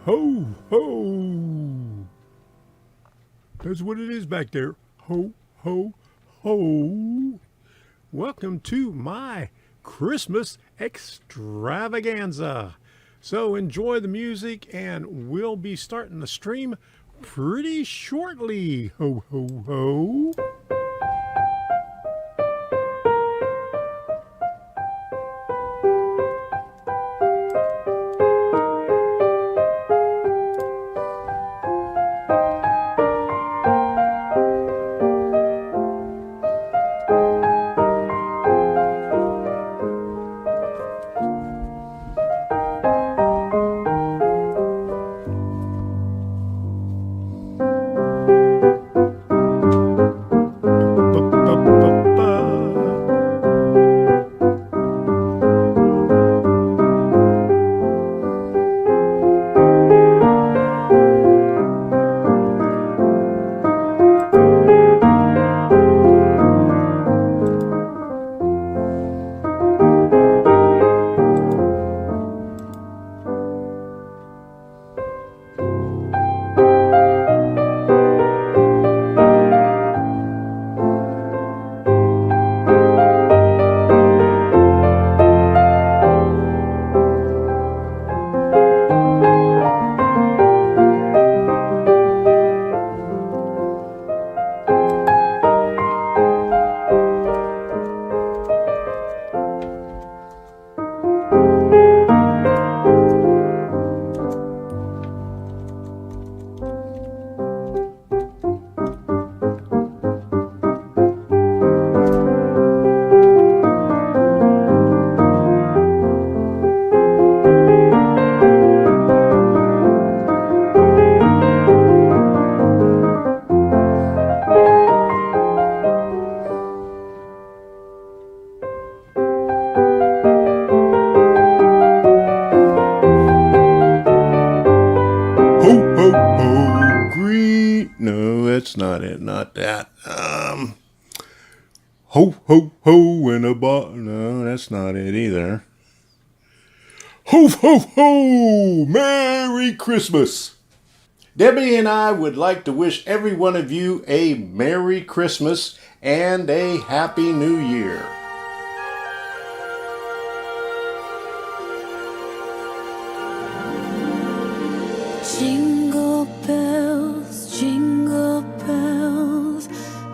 Ho, ho. That's what it is back there. Ho, ho, ho. Welcome to my Christmas extravaganza. So enjoy the music, and we'll be starting the stream pretty shortly. Ho, ho, ho. Ho, ho, ho in a bottle. No, that's not it either. Ho, ho, ho! Merry Christmas! Debbie and I would like to wish every one of you a Merry Christmas and a Happy New Year. Jingle bells, jingle bells,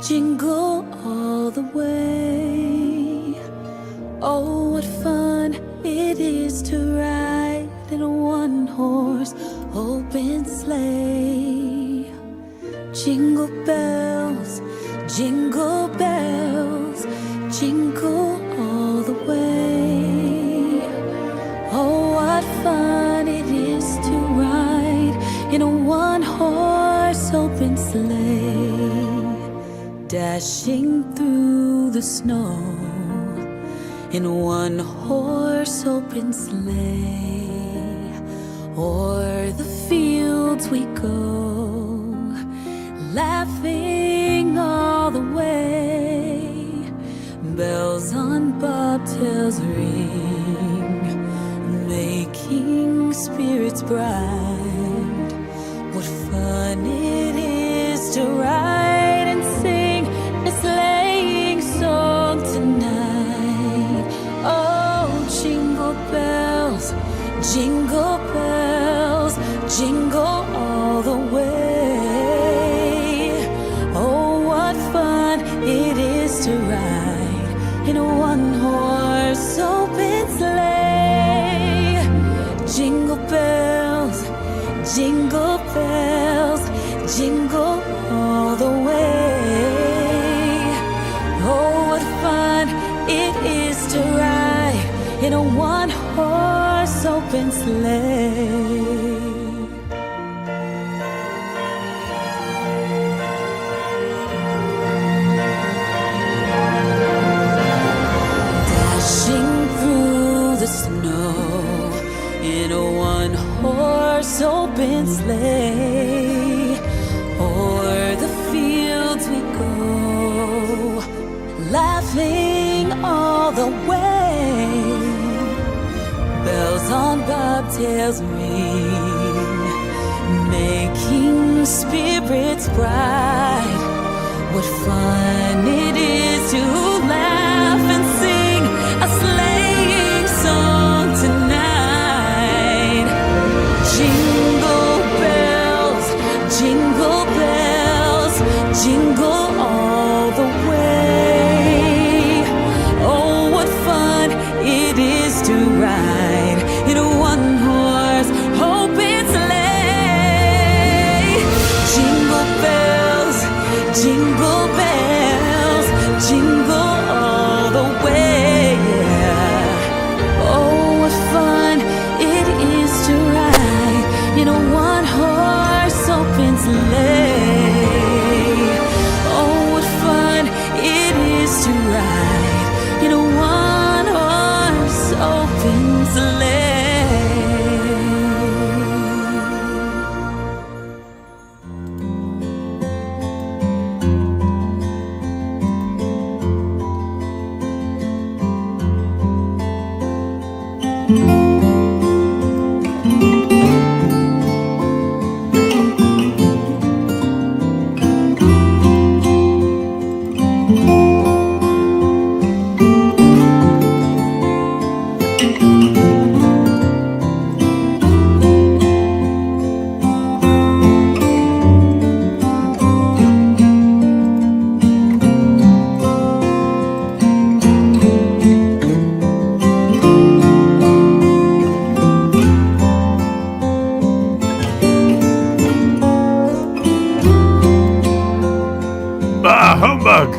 jingle all the way. Oh, what fun it is to ride in a one-horse open sleigh. Jingle bells, jingle bells, jingle all the way. Oh, what fun it is to ride in a one-horse open sleigh, dashing through the snow in a one-horse open sleigh. O'er the fields we go, laughing all the way. Bells on bobtails ring, making spirits bright. What fun it is to ride and sing a sleighing song tonight. Oh, jingle bells, jingle bells, jingle all the way. Oh, what fun it is to ride in a one-horse open sleigh. Jingle bells, jingle bells, jingle all the way. Oh, what fun it is to ride in a one-horse open sleigh. Dashing through the snow in a one-horse open sleigh. O'er the fields we go, laughing all the way. Bells on bobtails ring, is bright. What fun it is to laugh and sing a sleighing song tonight. Jingle bells, jingle all the way. Oh, what fun it is to ride in a one-horse open sleigh. Jingle bells, jingle all the way. Oh, what fun it is to ride in a one-horse open sleigh. Oh, what fun it is to ride in a one-horse open sleigh. Bah, humbug!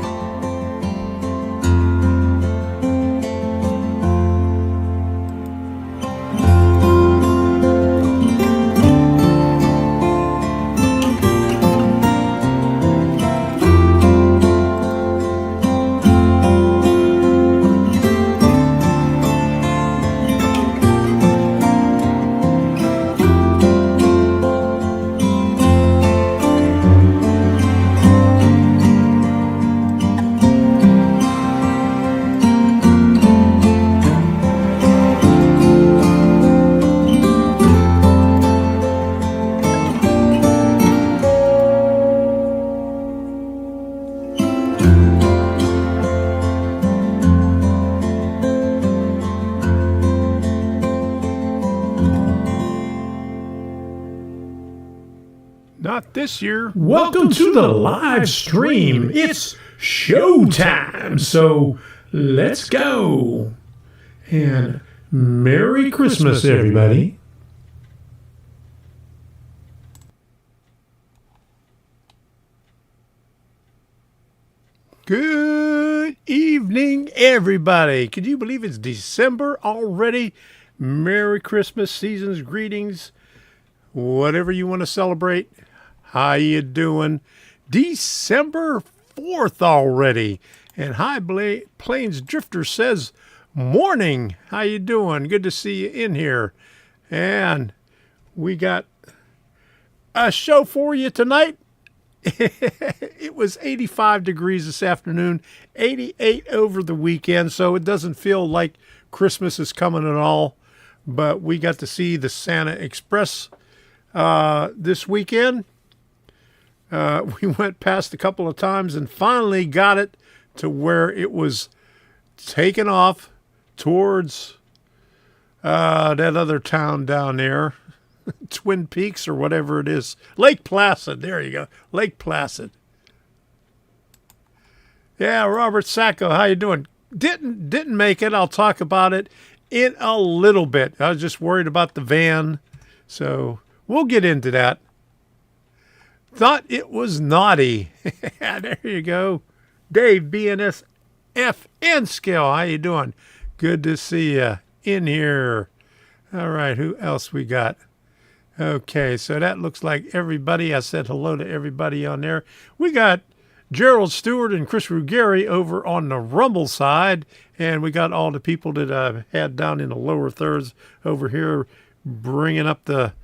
Not this year. Welcome to the live stream. It's showtime. So let's go. And Merry Christmas, everybody. Good evening, everybody. Could you believe it's December already? Merry Christmas, season's greetings, whatever you want to celebrate. How you doing? December 4th already. And High Plains Drifter says, morning. How you doing? Good to see you in here. And we got a show for you tonight. It was 85 degrees this afternoon, 88 over the weekend, so it doesn't feel like Christmas is coming at all. But we got to see the Santa Express this weekend. We went past a couple of times and finally got it to where it was taken off towards that other town down there, Twin Peaks or whatever it is. Lake Placid. There you go. Lake Placid. Yeah, Robert Sacco, how you doing? Didn't make it. I'll talk about it in a little bit. I was just worried about the van, so we'll get into that. Thought it was naughty. There you go. Dave, BNS FN Scale. How you doing? Good to see you in here. All right, who else we got? Okay, so that looks like everybody. I said hello to everybody on there. We got Gerald Stewart and Chris Ruggieri over on the Rumble side, and we got all the people that I had down in the lower thirds over here bringing up the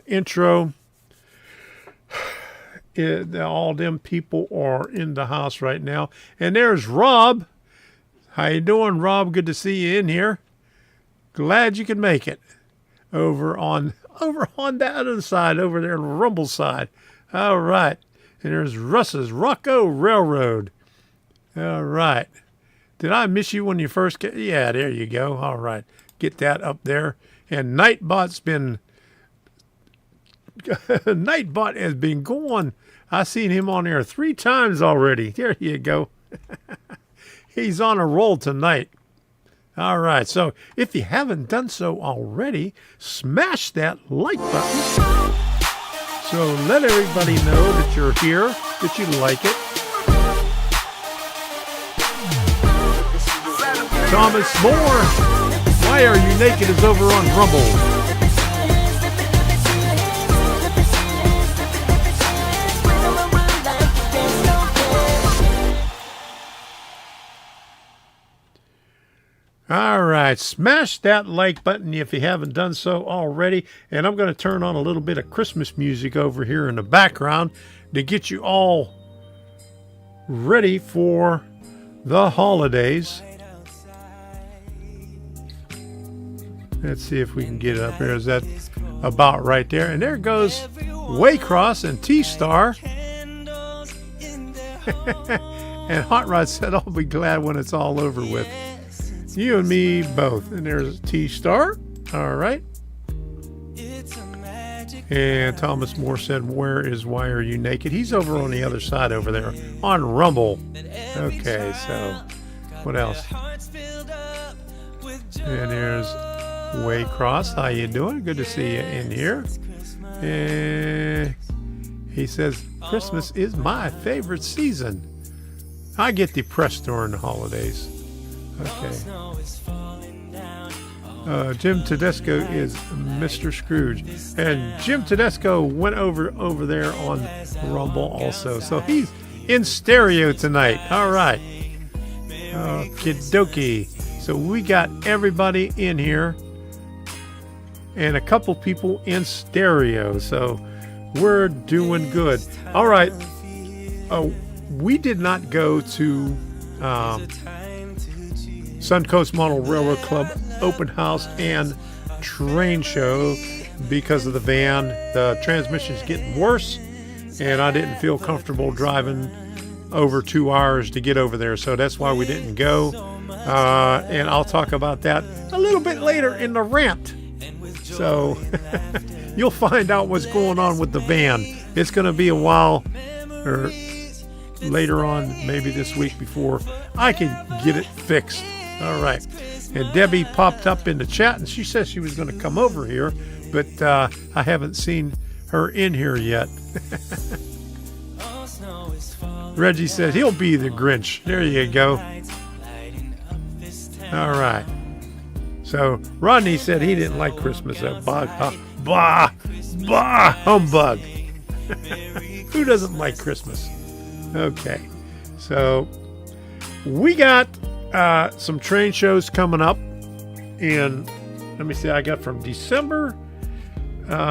intro. All them people are in the house right now. And there's Rob. How you doing, Rob? Good to see you in here. Glad you could make it. Over on that other side, over there on the Rumble side. All right. And there's Russ's Rocco Railroad. All right. Did I miss you when you first came? Yeah, there you go. All right. Get that up there. And Nightbot's been... Nightbot has been going. I've seen him on there 3 times already. There you go. He's on a roll tonight. All right. So if you haven't done so already, smash that like button. So let everybody know that you're here, that you like it. Thomas Moore, Why Are You Naked is over on Rumble. All right, smash that like button if you haven't done so already. And I'm going to turn on a little bit of Christmas music over here in the background to get you all ready for the holidays. Let's see if we can get it up here. Is that about right there? And there goes Waycross and T-Star. And Hot Rod said, I'll be glad when it's all over with. You and me both. And there's T-Star. All right. And Thomas Moore said, Why Are You Naked? He's over on the other side over there on Rumble. Okay, so what else? And there's Waycross. How you doing? Good to see you in here. And he says, Christmas is my favorite season. I get depressed during the holidays. Okay. Jim Tedesco is Mr. Scrooge. And Jim Tedesco went over there on Rumble also. So he's in stereo tonight. All right. Kidoki. So we got everybody in here and a couple people in stereo. So we're doing good. All right. We did not go to Suncoast Model Railroad Club open house and train show because of the van. The transmission's getting worse, and I didn't feel comfortable driving over 2 hours to get over there, so that's why we didn't go. And I'll talk about that a little bit later in the rant. So you'll find out what's going on with the van. It's going to be a while, or later on, maybe this week, before I can get it fixed. All right. And Debbie popped up in the chat, and she says she was going to come over here, but I haven't seen her in here yet. Reggie said he'll be the Grinch. There you go. All right. So Rodney said he didn't like Christmas. Bah, humbug. Who doesn't like Christmas? Okay. So we got some train shows coming up in, let me see, I got from December,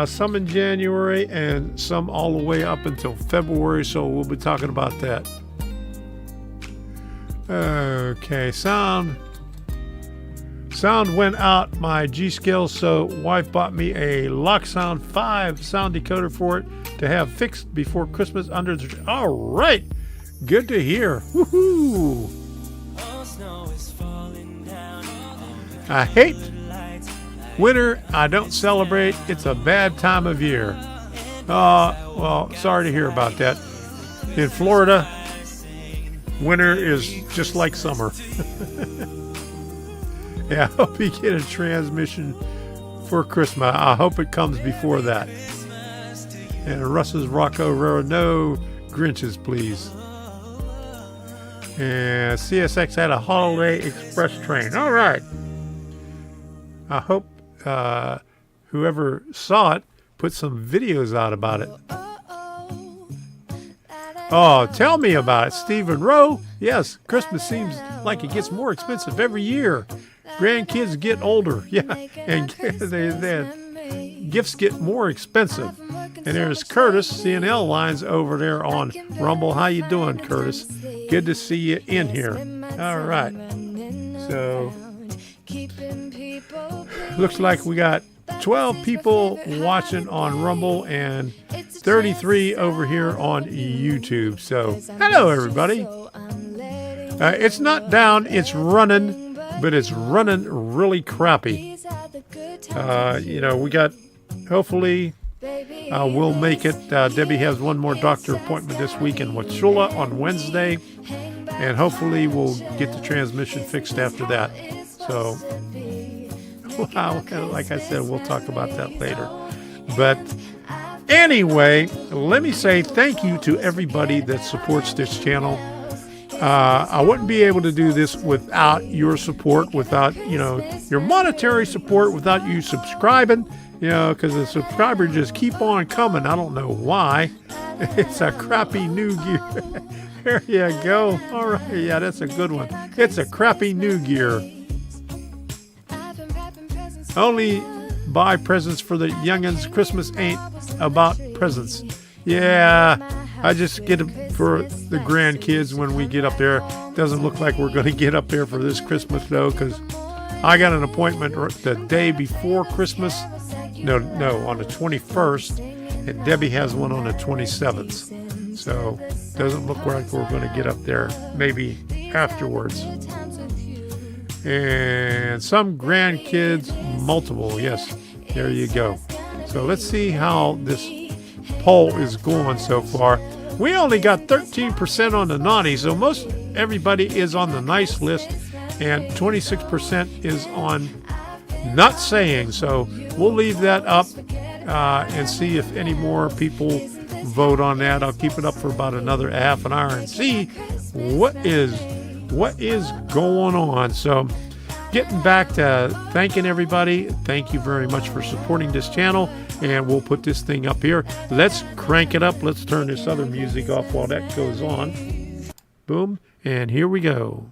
some in January, and some all the way up until February, so we'll be talking about that. Okay, sound went out my G-Skill, so wife bought me a Locksound 5 sound decoder for it to have fixed before Christmas under the tree. All right, good to hear. Woohoo! I hate winter. I don't celebrate. It's a bad time of year. Well, sorry to hear about that. In Florida, winter is just like summer. Yeah, I hope you get a transmission for Christmas. I hope it comes before that. And Russ's Rocco Railroad, no Grinches, please. And CSX had a Holiday Express train. All right. I hope whoever saw it put some videos out about it. Oh, tell me about it, Stephen Rowe. Yes, Christmas seems like it gets more expensive every year. Grandkids get older, yeah, and gifts get more expensive. And there's Curtis, CNL Lines over there on Rumble. How you doing, Curtis? Good to see you in here. All right. So looks like we got 12 people watching on Rumble and 33 over here on YouTube. So, hello, everybody. It's not down, it's running, but it's running really crappy. We got, hopefully, we'll make it. Debbie has one more doctor appointment this week in Wauchula on Wednesday, and hopefully we'll get the transmission fixed after that. So, like I said, we'll talk about that later. But anyway, let me say thank you to everybody that supports this channel. I wouldn't be able to do this without your support, without, your monetary support, without you subscribing, because the subscribers just keep on coming. I don't know why. It's a crappy new gear. There you go. All right. Yeah, that's a good one. It's a crappy new gear. Only buy presents for the youngins. Christmas ain't about presents. Yeah, I just get them for the grandkids when we get up there. Doesn't look like we're going to get up there for this Christmas, though, because I got an appointment the day before Christmas. No, on the 21st, and Debbie has one on the 27th. So, doesn't look like we're going to get up there. Maybe afterwards. And some grandkids, multiple, yes, there you go. So let's see how this poll is going so far. We only got 13% on the naughty, so most everybody is on the nice list, and 26% is on not saying. So we'll leave that up and see if any more people vote on that. I'll keep it up for about another half an hour and see what is going on. So getting back to thanking everybody. Thank you very much for supporting this channel, and we'll put this thing up here. Let's crank it up. Let's turn this other music off while that goes on. Boom, and here we go.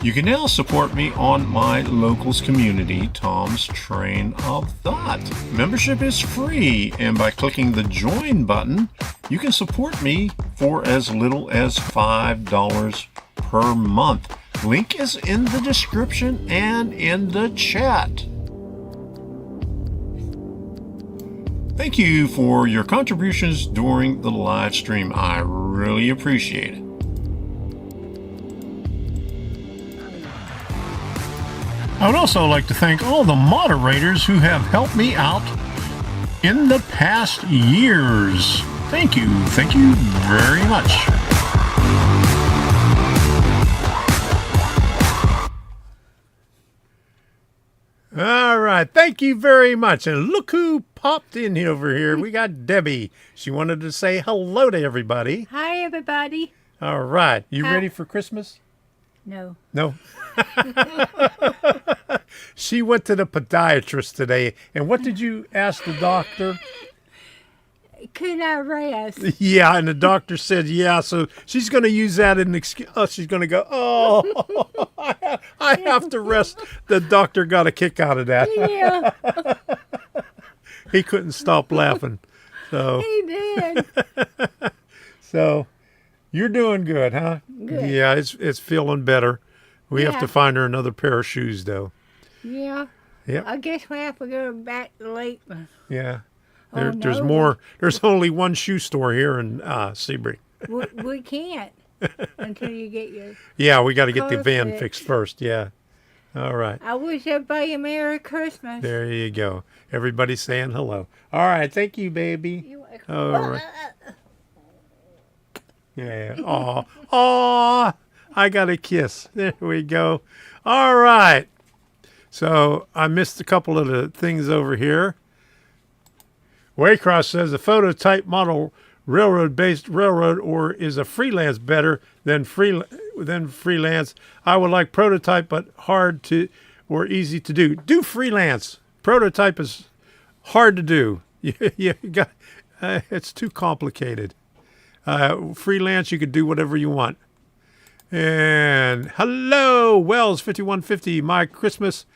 You can now support me on my locals community, Tom's Train of Thought. Membership is free, and by clicking the join button, you can support me for as little as $5 per month. Link is in the description and in the chat. Thank you for your contributions during the live stream. I really appreciate it. I would also like to thank all the moderators who have helped me out in the past years. Thank you very much. All right, thank you very much. And look who popped in over here. We got Debbie. She wanted to say hello to everybody. Hi, everybody. All right, you ready for Christmas? No. No. She went to the podiatrist today, and what did you ask the doctor? Could I rest? Yeah, and the doctor said, yeah, so she's going to use that as an excuse. Oh, she's going to go, I have to rest. The doctor got a kick out of that. Yeah. He couldn't stop laughing. So He did. So you're doing good, huh? Good. Yeah, it's feeling better. We have Yeah. to find her another pair of shoes, though. Yeah. Yep. I guess we have to go back to Lakeland. Yeah. Oh, There's no. more. There's only one shoe store here in Sebring. We can't until you get your... Yeah, we got to get the Car van fixed. fixed first. Yeah. All right. I wish everybody a Merry Christmas. There you go. Everybody's saying hello. All right. Thank you, baby. You're welcome. All right. Yeah. Aw. Aw. I got a kiss. There we go. All right. So I missed a couple of the things over here. Waycross says a prototype model railroad-based railroad, or is a freelance better than freelance? I would like prototype, but hard to or easy to do. Do freelance. Prototype is hard to do. You got it's too complicated. Freelance, you could do whatever you want. And hello, Wells 5150. My Christmas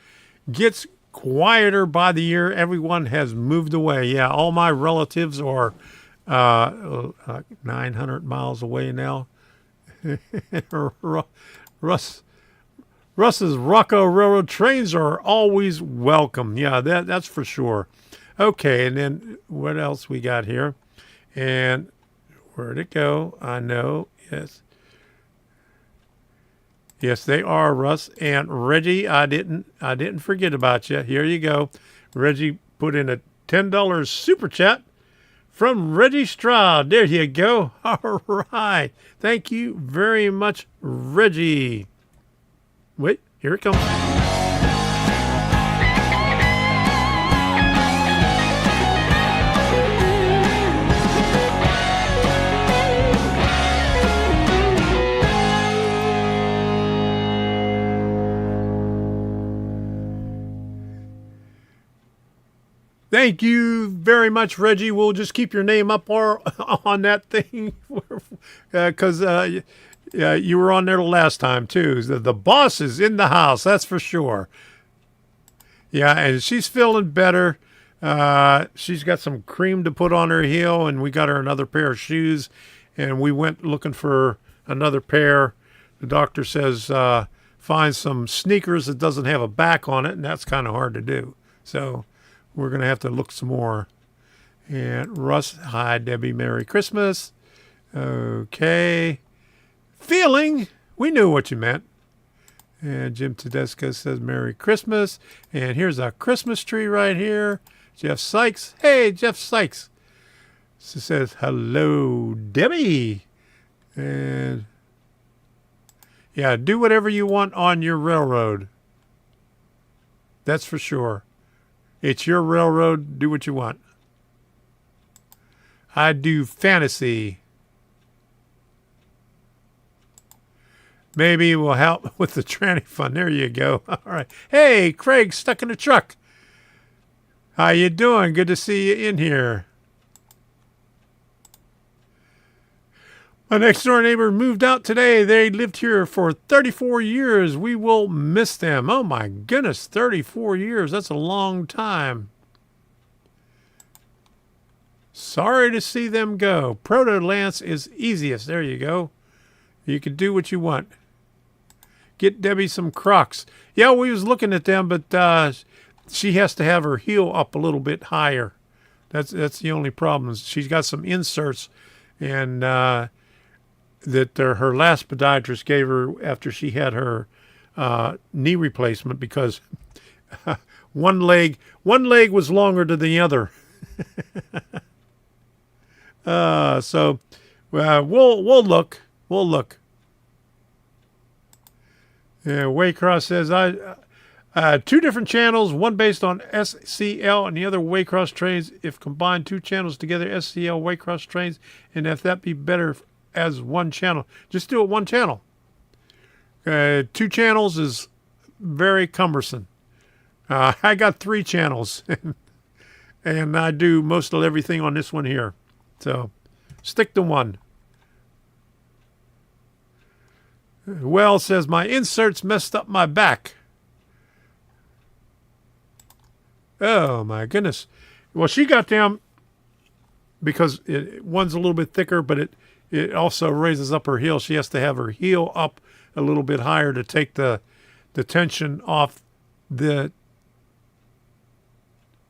gets quieter by the year. Everyone has moved away. Yeah, all my relatives are 900 miles away now. Russ's Rocco Railroad trains are always welcome. Yeah, that's for sure. Okay, and then what else we got here? And where'd it go? I know. Yes, they are, Russ. And Reggie, I didn't forget about you. Here you go. Reggie put in a $10 super chat from Reggie Stroud. There you go. All right. Thank you very much, Reggie. Wait, here it comes. Thank you very much, Reggie. We'll just keep your name up on that thing because you were on there the last time, too. The boss is in the house, that's for sure. Yeah, and she's feeling better. She's got some cream to put on her heel, and we got her another pair of shoes, and we went looking for another pair. The doctor says find some sneakers that doesn't have a back on it, and that's kind of hard to do. So we're going to have to look some more. And Russ, hi, Debbie, Merry Christmas. Okay. Feeling, we knew what you meant. And Jim Tedesco says Merry Christmas. And here's a Christmas tree right here. Jeff Sykes. Hey, Jeff Sykes. She says, hello, Debbie. And yeah, do whatever you want on your railroad. That's for sure. It's your railroad. Do what you want. I do fantasy. Maybe we'll help with the tranny fund. There you go. All right. Hey, Craig, stuck in the truck. How you doing? Good to see you in here. My next door neighbor moved out today. They lived here for 34 years. We will miss them. Oh my goodness, 34 years. That's a long time. Sorry to see them go. Proto Lance is easiest. There you go. You can do what you want. Get Debbie some Crocs. Yeah, we was looking at them, but she has to have her heel up a little bit higher. That's the only problem. She's got some inserts, and that her last podiatrist gave her after she had her knee replacement because one leg was longer than the other. So we'll look. We'll look. Yeah, Waycross says two different channels, one based on SCL and the other Waycross trains. If combined two channels together, SCL Waycross trains, and if that be better as one channel, just do it one channel. Two channels is very cumbersome. I got 3 channels, and I do most of everything on this one here. So stick to one. Well says my inserts messed up my back. Oh my goodness. Well, she got them because one's a little bit thicker, but it also raises up her heel. She has to have her heel up a little bit higher to take the tension off the,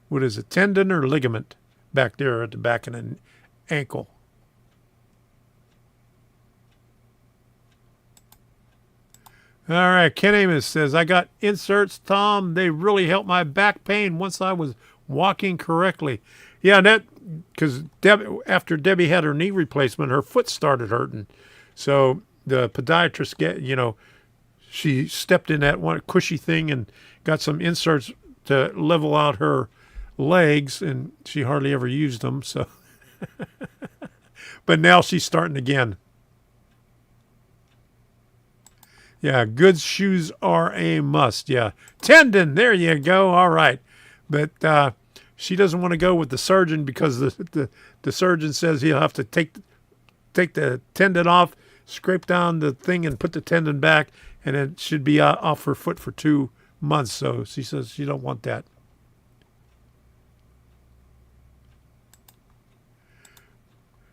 what is it, tendon or ligament back there at the back of the ankle. All right, Ken Amos says, I got inserts, Tom. They really helped my back pain once I was walking correctly. Yeah, that because after Debbie had her knee replacement, her foot started hurting. So the podiatrist she stepped in that one cushy thing and got some inserts to level out her legs, and she hardly ever used them. So, but now she's starting again. Yeah, good shoes are a must. Yeah, tendon. There you go. All right, but she doesn't want to go with the surgeon because the surgeon says he'll have to take the tendon off, scrape down the thing, and put the tendon back, and it should be off her foot for 2 months. So she says she don't want that.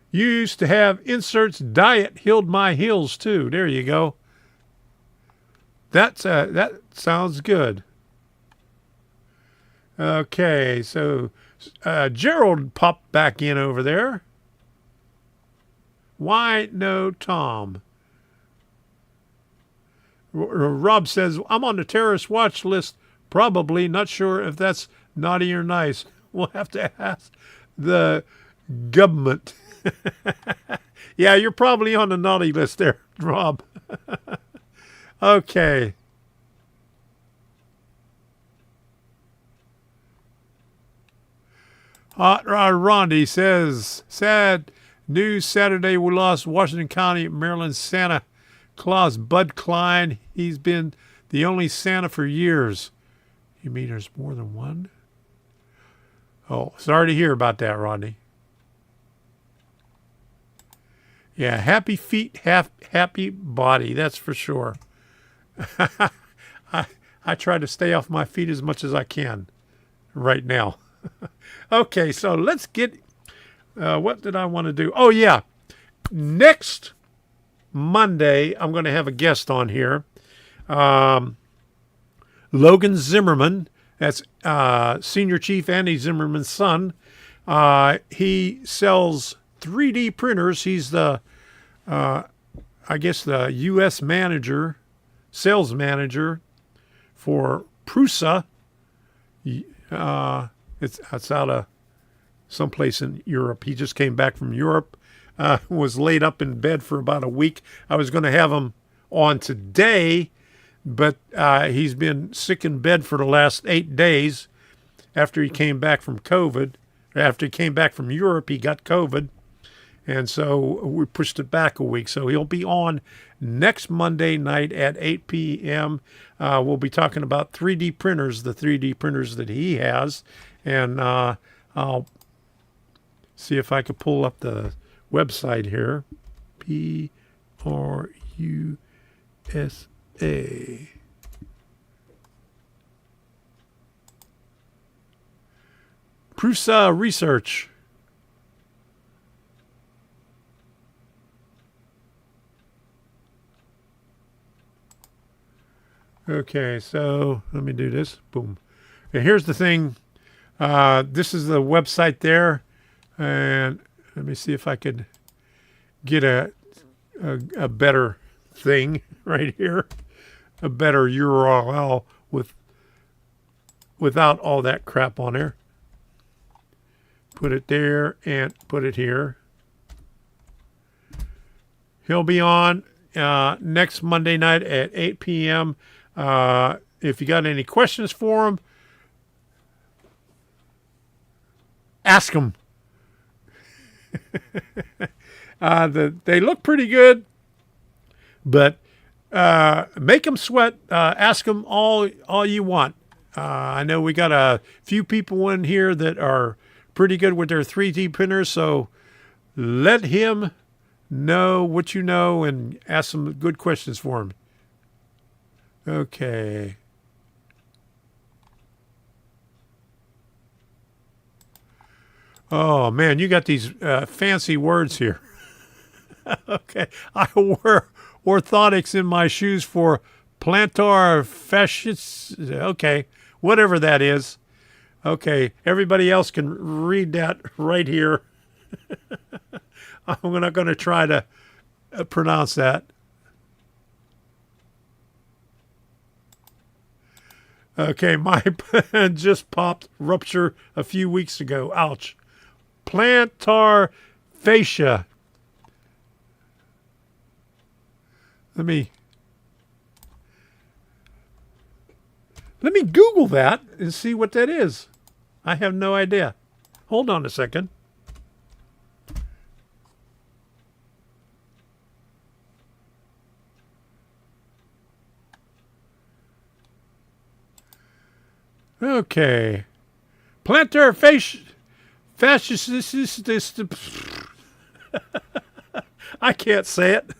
Used to have inserts. Diet healed my heels too. There you go. That sounds good. Okay, so Gerald popped back in over there. Why no Tom? Rob says, I'm on the terrorist watch list. Probably. Not sure if that's naughty or nice. We'll have to ask the government. Yeah, you're probably on the naughty list there, Rob. Okay. Hot Rod Rondi says, sad news Saturday we lost Washington County, Maryland Santa Claus Bud Klein. He's been the only Santa for years. You mean there's more than one? Oh, sorry to hear about that, Rodney. Yeah, happy feet, happy body, that's for sure. I try to stay off my feet as much as I can right now. Okay, so let's get, what did I want to do? Oh, yeah. Next Monday, I'm going to have a guest on here. Logan Zimmerman, that's Senior Chief Andy Zimmerman's son. He sells 3D printers. He's the, I guess, the U.S. manager, sales manager for Prusa. It's out of someplace in Europe. He just came back from Europe, was laid up in bed for about a week. I was going to have him on today, but he's been sick in bed for the last 8 days after he came back from COVID. After he came back from Europe, he got COVID. And so we pushed it back a week. So he'll be on next Monday night at 8 p.m. We'll be talking about 3D printers, the 3D printers that he has. And I'll see if I could pull up the website here. Prusa. Prusa Research. Okay, so let me do this. Boom. And here's the thing. This is the website there. And let me see if I could get a better thing right here. A better URL without all that crap on there. Put it there and put it here. He'll be on next Monday night at 8 p.m. If you got any questions for him, ask him. They look pretty good, but make them sweat. Ask them all you want. I know we got a few people in here that are pretty good with their 3D printers, so let him know what you know and ask some good questions for him. Okay. Oh, man, you got these fancy words here. Okay. I wear orthotics in my shoes for plantar fasciitis. Okay. Whatever that is. Okay. Everybody else can read that right here. I'm not going to try to pronounce that. Okay, my just popped rupture a few weeks ago. Ouch. Plantar fascia. Let me Google that and see what that is. I have no idea. Hold on a second. Okay. Plantar fasciitis. I can't say it.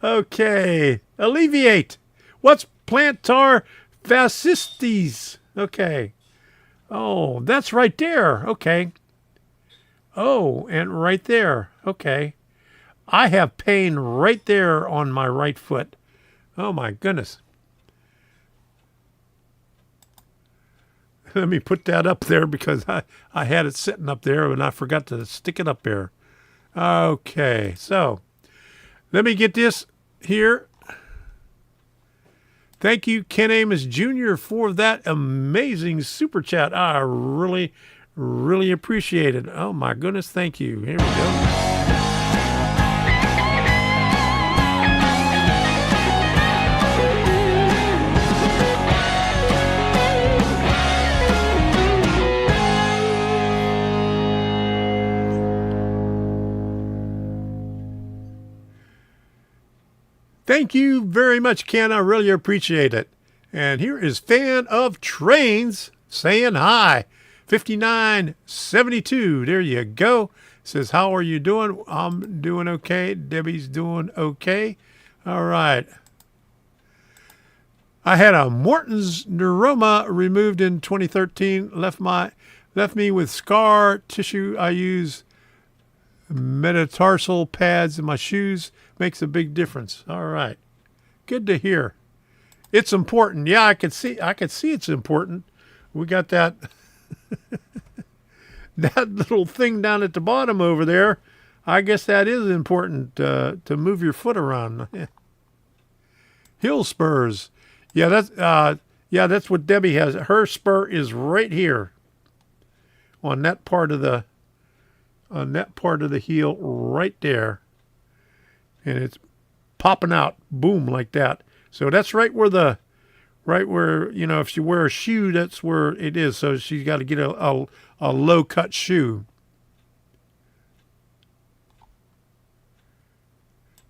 Okay. Alleviate. What's plantar fasciitis? Okay. Oh, that's right there. Okay. Oh, and right there. Okay. I have pain right there on my right foot. Oh, my goodness. Let me put that up there because I had it sitting up there and I forgot to stick it up there. Okay, so let me get this here. Thank you, Ken Amos Jr., for that amazing super chat. I really, really appreciate it. Oh, my goodness, thank you. Here we go. Thank you very much, Ken. I really appreciate it. And here is Fan of Trains saying hi. 5972. There you go. Says, how are you doing? I'm doing okay. Debbie's doing okay. All right. I had a Morton's neuroma removed in 2013. Left me with scar tissue. I use metatarsal pads in my shoes. Makes a big difference. All right. Good to hear. It's important. Yeah, I could see it's important. We got that that little thing down at the bottom over there. I guess that is important to move your foot around. Heel spurs. Yeah, that's what Debbie has. Her spur is right here on that part of the heel right there. And it's popping out, boom, like that. So that's right where, if you wear a shoe, that's where it is. So she's got to get a low-cut shoe.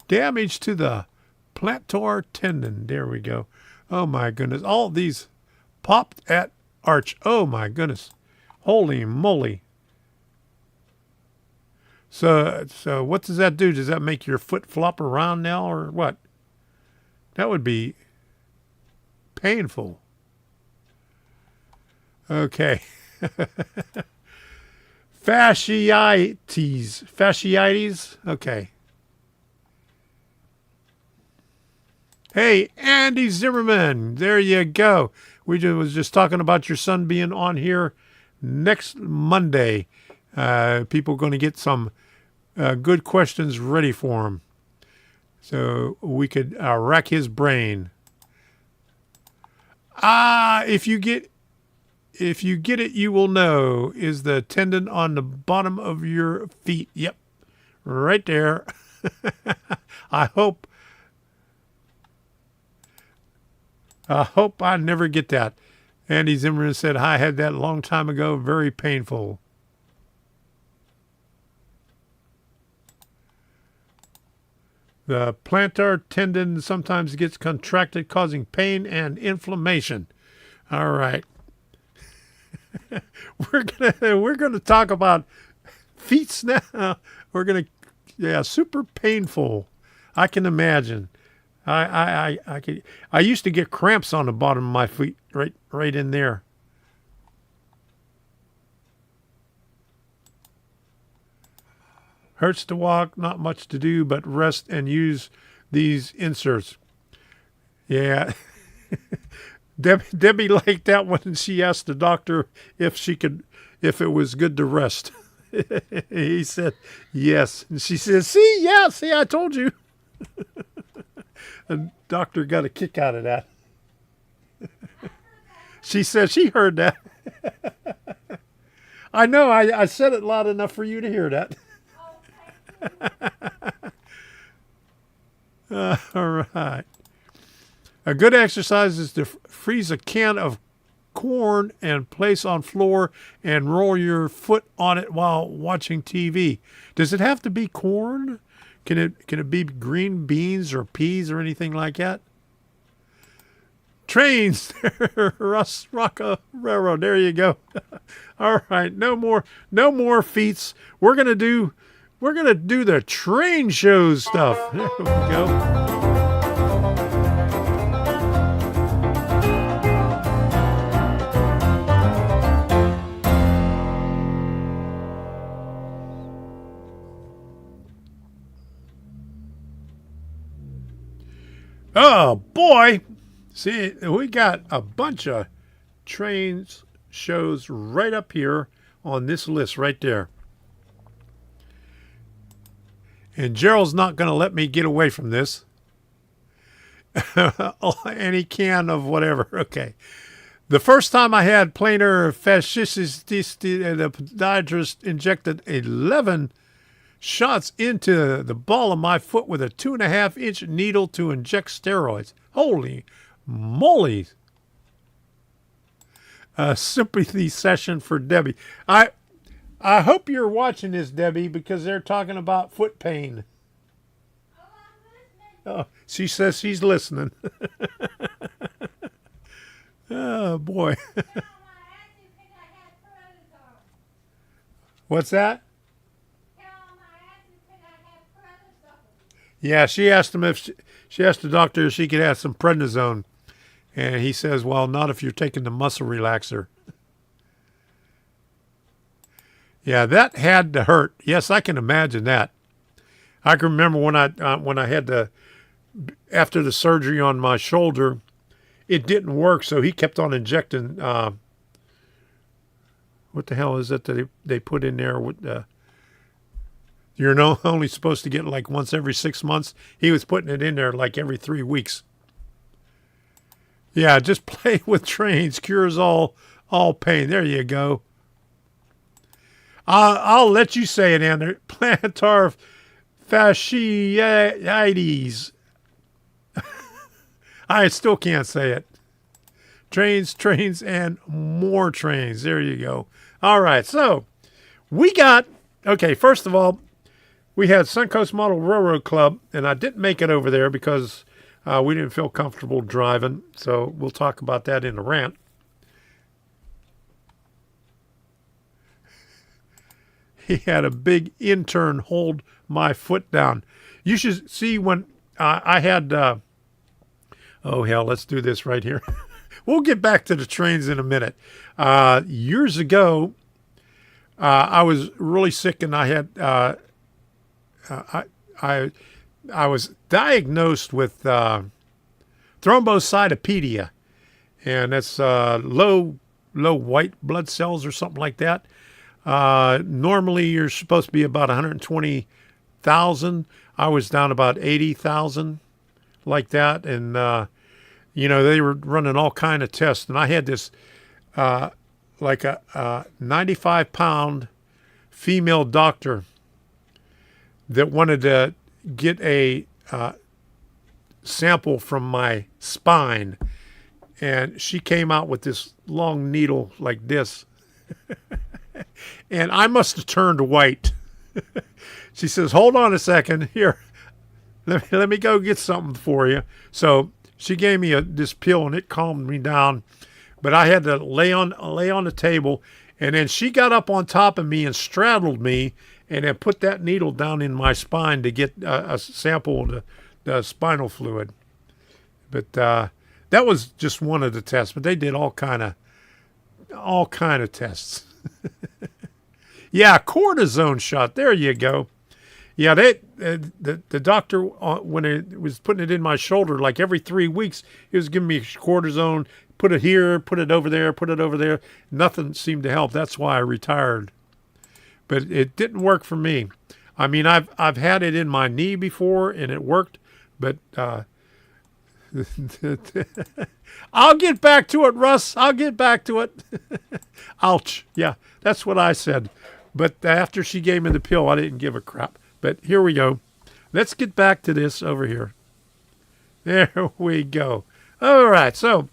Damage to the plantar tendon. There we go. Oh, my goodness. All these popped at arch. Oh, my goodness. Holy moly. So what does that do? Does that make your foot flop around now or what? That would be painful. Okay. Fasciitis. Okay. Hey, Andy Zimmerman. There you go. We was just talking about your son being on here next Monday. People are going to get some good questions ready for him, so we could rack his brain. If you get it, you will know. Is the tendon on the bottom of your feet? Yep, right there. I hope I never get that. Andy Zimmerman said, I had that a long time ago. Very painful. The plantar tendon sometimes gets contracted, causing pain and inflammation. All right. We're gonna talk about feet now. Super painful. I can imagine. I used to get cramps on the bottom of my feet, right in there. Hurts to walk, not much to do, but rest and use these inserts. Yeah. Debbie liked that one, and she asked the doctor if it was good to rest. He said yes. And she said, see, I told you. The doctor got a kick out of that. She said she heard that. I know, I said it loud enough for you to hear that. All right. A good exercise is to freeze a can of corn and place on floor and roll your foot on it while watching TV. Does it have to be corn? Can it be green beans or peas or anything like that? Trains, Russ Rocka Railroad. There you go. All right, no more feats. We're gonna do the train show stuff. There we go. Oh boy. See, we got a bunch of trains shows right up here on this list right there. And Gerald's not going to let me get away from this. Any can of whatever. Okay. The first time I had plantar fasciitis, the podiatrist injected 11 shots into the ball of my foot with a 2.5-inch needle to inject steroids. Holy moly. A sympathy session for Debbie. I hope you're watching this, Debbie, because they're talking about foot pain. Oh, she says she's listening. Oh, boy. What's that? Yeah, she asked him if she asked the doctor if she could have some prednisone. And he says, well, not if you're taking the muscle relaxer. Yeah, that had to hurt. Yes, I can imagine that. I can remember when I had after the surgery on my shoulder, it didn't work, so he kept on injecting. What the hell is it that they put in there? You're only supposed to get like once every 6 months. He was putting it in there like every 3 weeks. Yeah, just play with trains cures all pain. There you go. I'll let you say it, Andrew. Plantar fasciitis. I still can't say it. Trains, and more trains. There you go. All right, so we got, okay, first of all, we had Suncoast Model Railroad Club, and I didn't make it over there because we didn't feel comfortable driving, so we'll talk about that in the rant. He had a big intern hold my foot down. You should see when I had, oh hell, let's do this right here. We'll get back to the trains in a minute. Years ago, I was really sick, and I had I was diagnosed with thrombocytopenia, and that's low white blood cells or something like that. Normally, you're supposed to be about 120,000. I was down about 80,000, like that, and they were running all kind of tests, and I had this like a 95-pound female doctor that wanted to get a sample from my spine, and she came out with this long needle like this, and I must have turned white. She says, "Hold on a second, here, let me go get something for you." So she gave me this pill, and it calmed me down, but I had to lay on the table, and then she got up on top of me and straddled me, and then put that needle down in my spine to get a sample of the spinal fluid. But that was just one of the tests. But they did all kind of tests. Yeah, cortisone shot. There you go. Yeah, the doctor, when it was putting it in my shoulder, like every 3 weeks, he was giving me cortisone. Put it here, put it over there, put it over there. Nothing seemed to help. That's why I retired. But it didn't work for me. I mean, I've had it in my knee before, and it worked. But I'll get back to it, Russ. I'll get back to it. Ouch. Yeah, that's what I said. But after she gave me the pill, I didn't give a crap. But here we go. Let's get back to this over here. There we go. All right, so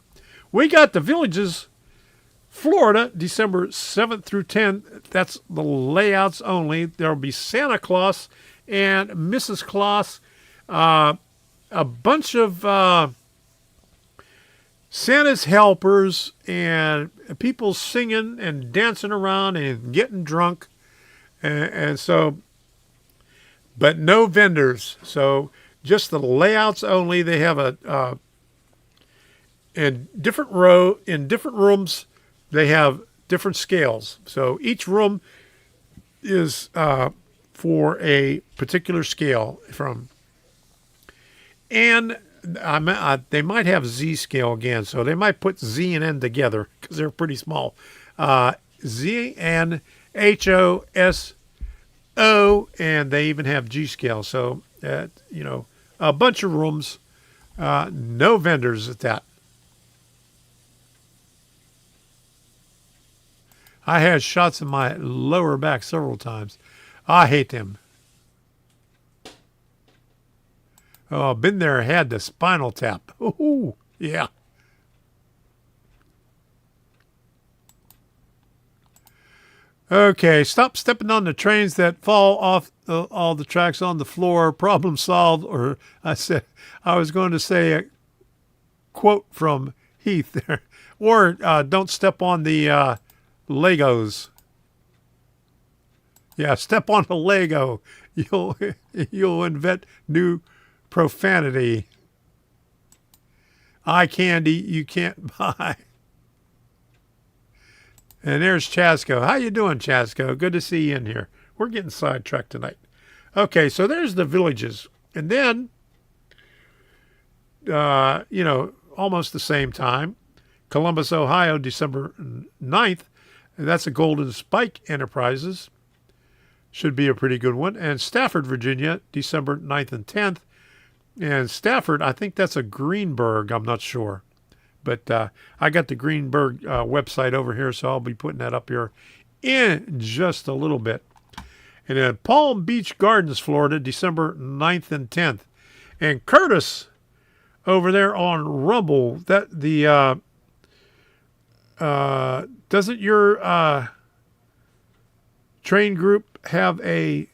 we got the Villages, Florida, December 7th through 10th. That's the layouts only. There will be Santa Claus and Mrs. Claus. A bunch of Santa's helpers and people singing and dancing around and getting drunk. And so, but no vendors. So just the layouts only. They have in different rooms, they have different scales. So each room is for a particular scale and they might have Z scale again. So they might put Z and N together because they're pretty small. Z and HOSO, and they even have G scale. So, a bunch of rooms, no vendors at that. I had shots in my lower back several times. I hate them. Oh, been there, had the spinal tap. Ooh, yeah. Okay, stop stepping on the trains that fall off all the tracks on the floor. Problem solved. Or I was going to say a quote from Heath there. Or don't step on the Legos. Yeah, step on a Lego. You'll invent new profanity. Eye candy you can't buy. And there's Chasco. How you doing, Chasco? Good to see you in here. We're getting sidetracked tonight. Okay, so there's the Villages. And then, almost the same time, Columbus, Ohio, December 9th. And that's a Golden Spike Enterprises. Should be a pretty good one. And Stafford, Virginia, December 9th and 10th. And Stafford, I think that's a Greenberg. I'm not sure. But I got the Greenberg website over here, so I'll be putting that up here in just a little bit. And then Palm Beach Gardens, Florida, December 9th and 10th. And Curtis over there on Rumble, doesn't your train group have a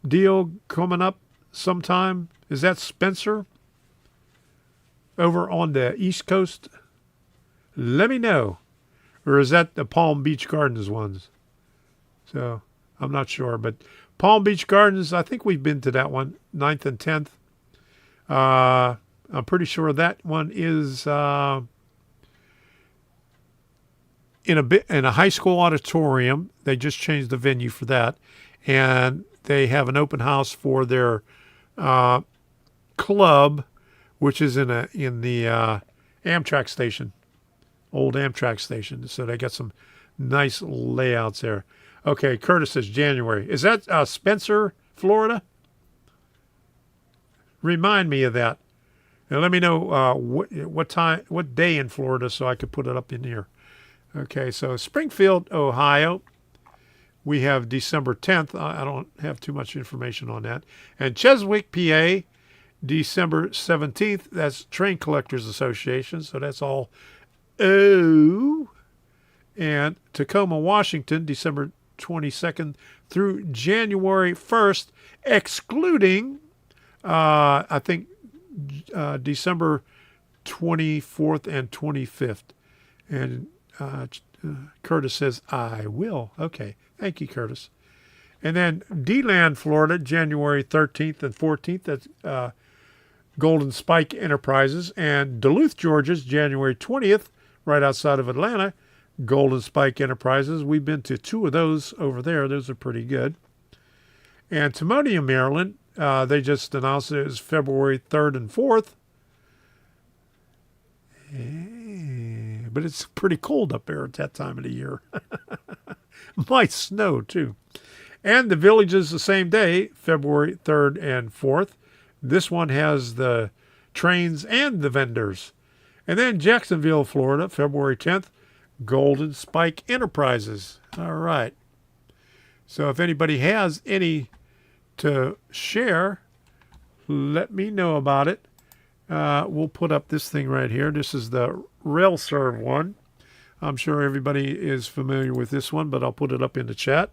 deal coming up sometime? Is that Spencer over on the East Coast? Let me know. Or is that the Palm Beach Gardens ones? So I'm not sure. But Palm Beach Gardens, I think we've been to that one, 9th and 10th. I'm pretty sure that one is in a high school auditorium. They just changed the venue for that. And they have an open house for their club, which is in the Amtrak station, old Amtrak station. So they got some nice layouts there. Okay, Curtis says January. Is that Spencer, Florida? Remind me of that. And let me know what day in Florida so I could put it up in here. Okay, so Springfield, Ohio. We have December 10th. I don't have too much information on that. And Cheswick, PA, December 17th. That's Train Collectors Association. So that's all O. And Tacoma, Washington, December 22nd through January 1st, excluding, I think, December 24th and 25th. And Curtis says, I will. Okay. Thank you, Curtis. And then D-Land, Florida, January 13th and 14th. That's Golden Spike Enterprises. And Duluth, Georgia's January 20th, right outside of Atlanta, Golden Spike Enterprises. We've been to 2 of those over there. Those are pretty good. And Timonium, Maryland, they just announced it was February 3rd and 4th. But it's pretty cold up there at that time of the year. Might snow, too. And the Villages the same day, February 3rd and 4th. This one has the trains and the vendors. And then Jacksonville, Florida, February 10th, Golden Spike Enterprises. All right. So if anybody has any to share, let me know about it. We'll put up this thing right here. This is the rail serve one. I'm sure everybody is familiar with this one, but I'll put it up in the chat.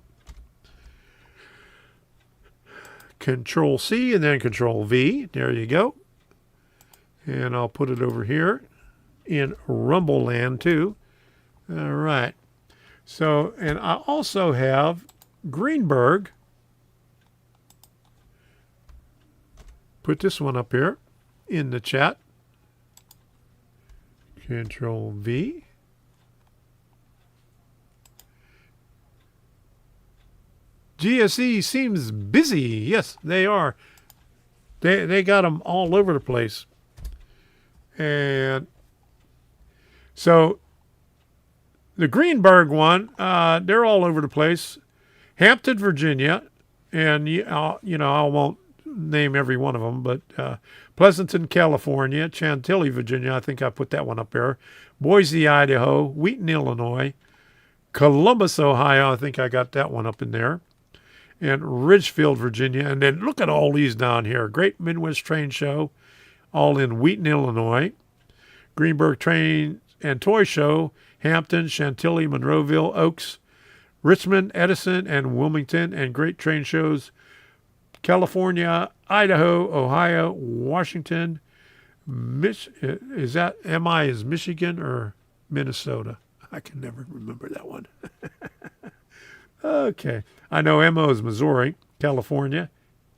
Control C and then Control V. There you go. And I'll put it over here in Rumble Land too. All right. So, and I also have Greenberg. Put this one up here in the chat. Control V. GSE seems busy. Yes, they are. They got them all over the place. And so the Greenberg one, they're all over the place. Hampton, Virginia, and I won't name every one of them, but Pleasanton, California, Chantilly, Virginia. I think I put that one up there. Boise, Idaho, Wheaton, Illinois, Columbus, Ohio. I think I got that one up in there. And Ridgefield, Virginia. And then look at all these down here. Great Midwest Train Show, all in Wheaton, Illinois. Greenberg Train and Toy Show, Hampton, Chantilly, Monroeville, Oaks, Richmond, Edison, and Wilmington. And great train shows, California, Idaho, Ohio, Washington. Is that MI is Michigan or Minnesota? I can never remember that one. Okay. I know MO is Missouri, California,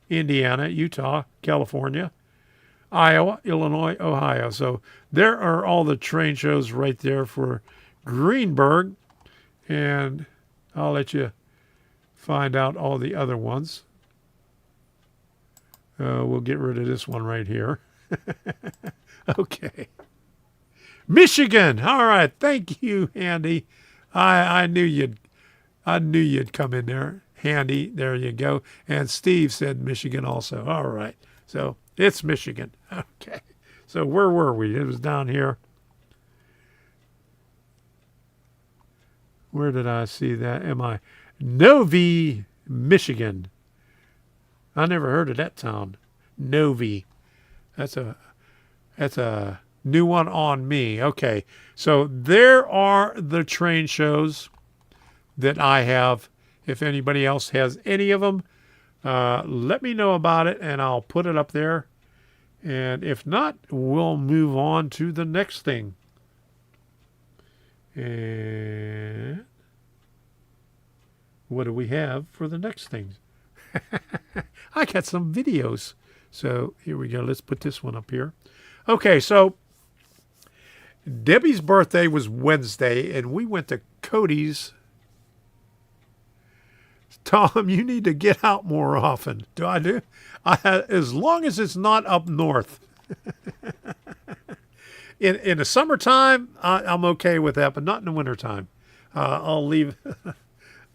Indiana, Utah, California, Iowa, Illinois, Ohio. So there are all the train shows right there for Greenberg. And I'll let you find out all the other ones. We'll get rid of this one right here. Okay. Michigan. All right. Thank you, Andy. I knew you'd come in there. Handy. There you go. And Steve said Michigan also. All right. So it's Michigan. Okay. So where were we? It was down here. Where did I see that? Novi, Michigan. I never heard of that town. Novi. That's a new one on me. Okay. So there are the train shows that I have. If anybody else has any of them, let me know about it and I'll put it up there. And if not, we'll move on to the next thing. And what do we have for the next thing? I got some videos. So here we go. Let's put this one up here. Okay, so Debbie's birthday was Wednesday, and we went to Cody's. Tom, you need to get out more often. Do I do? As long as it's not up north. In the summertime, I'm okay with that, but not in the wintertime. I'll leave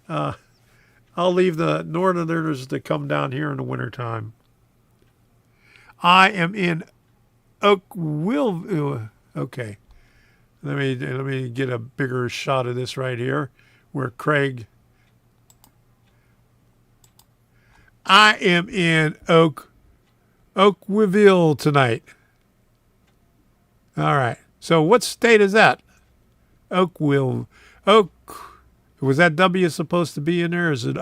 the northerners to come down here in the wintertime. I am in Oakville. Okay. Let me get a bigger shot of this right here where Craig. I am in Oakville tonight. All right. So what state is that? Oakville. Was that W supposed to be in there? Or is it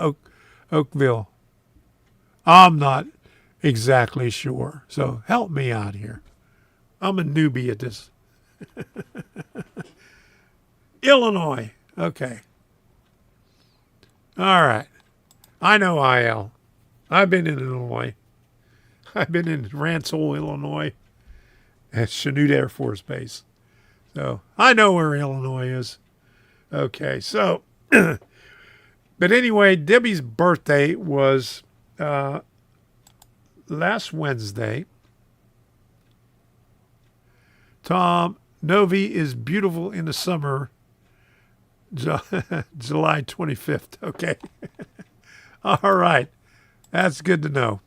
Oakville? I'm not exactly sure. So help me out here. I'm a newbie at this. Illinois. Okay. All right. I know IL. I've been in Illinois. I've been in Rantoul, Illinois at Chanute Air Force Base. So I know where Illinois is. Okay, so, but anyway, Debbie's birthday was last Wednesday. Tom, Novi is beautiful in the summer. July 25th. Okay. All right. That's good to know.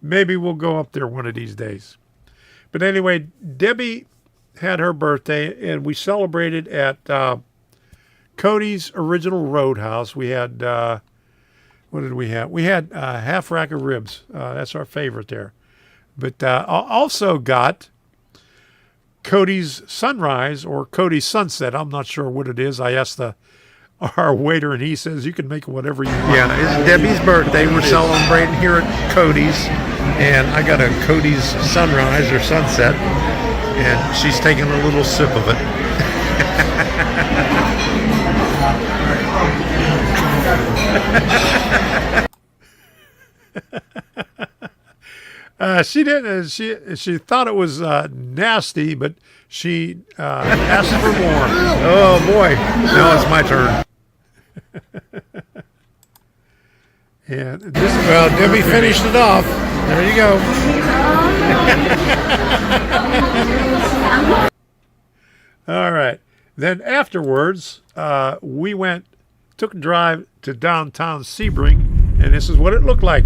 Maybe we'll go up there one of these days. But anyway, Debbie had her birthday, and we celebrated at Cody's Original Roadhouse. We had What did we have? We had half rack of ribs. That's our favorite there. But I also got Cody's Sunrise or Cody's Sunset. I'm not sure what it is. I asked our waiter, and he says you can make whatever you want. Yeah, it's Debbie's birthday. We're celebrating here at Cody's, and I got a Cody's Sunrise or Sunset, and she's taking a little sip of it. She didn't. She thought it was nasty, but she asked for more. Oh boy! Now it's my turn. And well, Debbie finished it off. There you go. All right. Then afterwards, we took a drive to downtown Sebring, and this is what it looked like.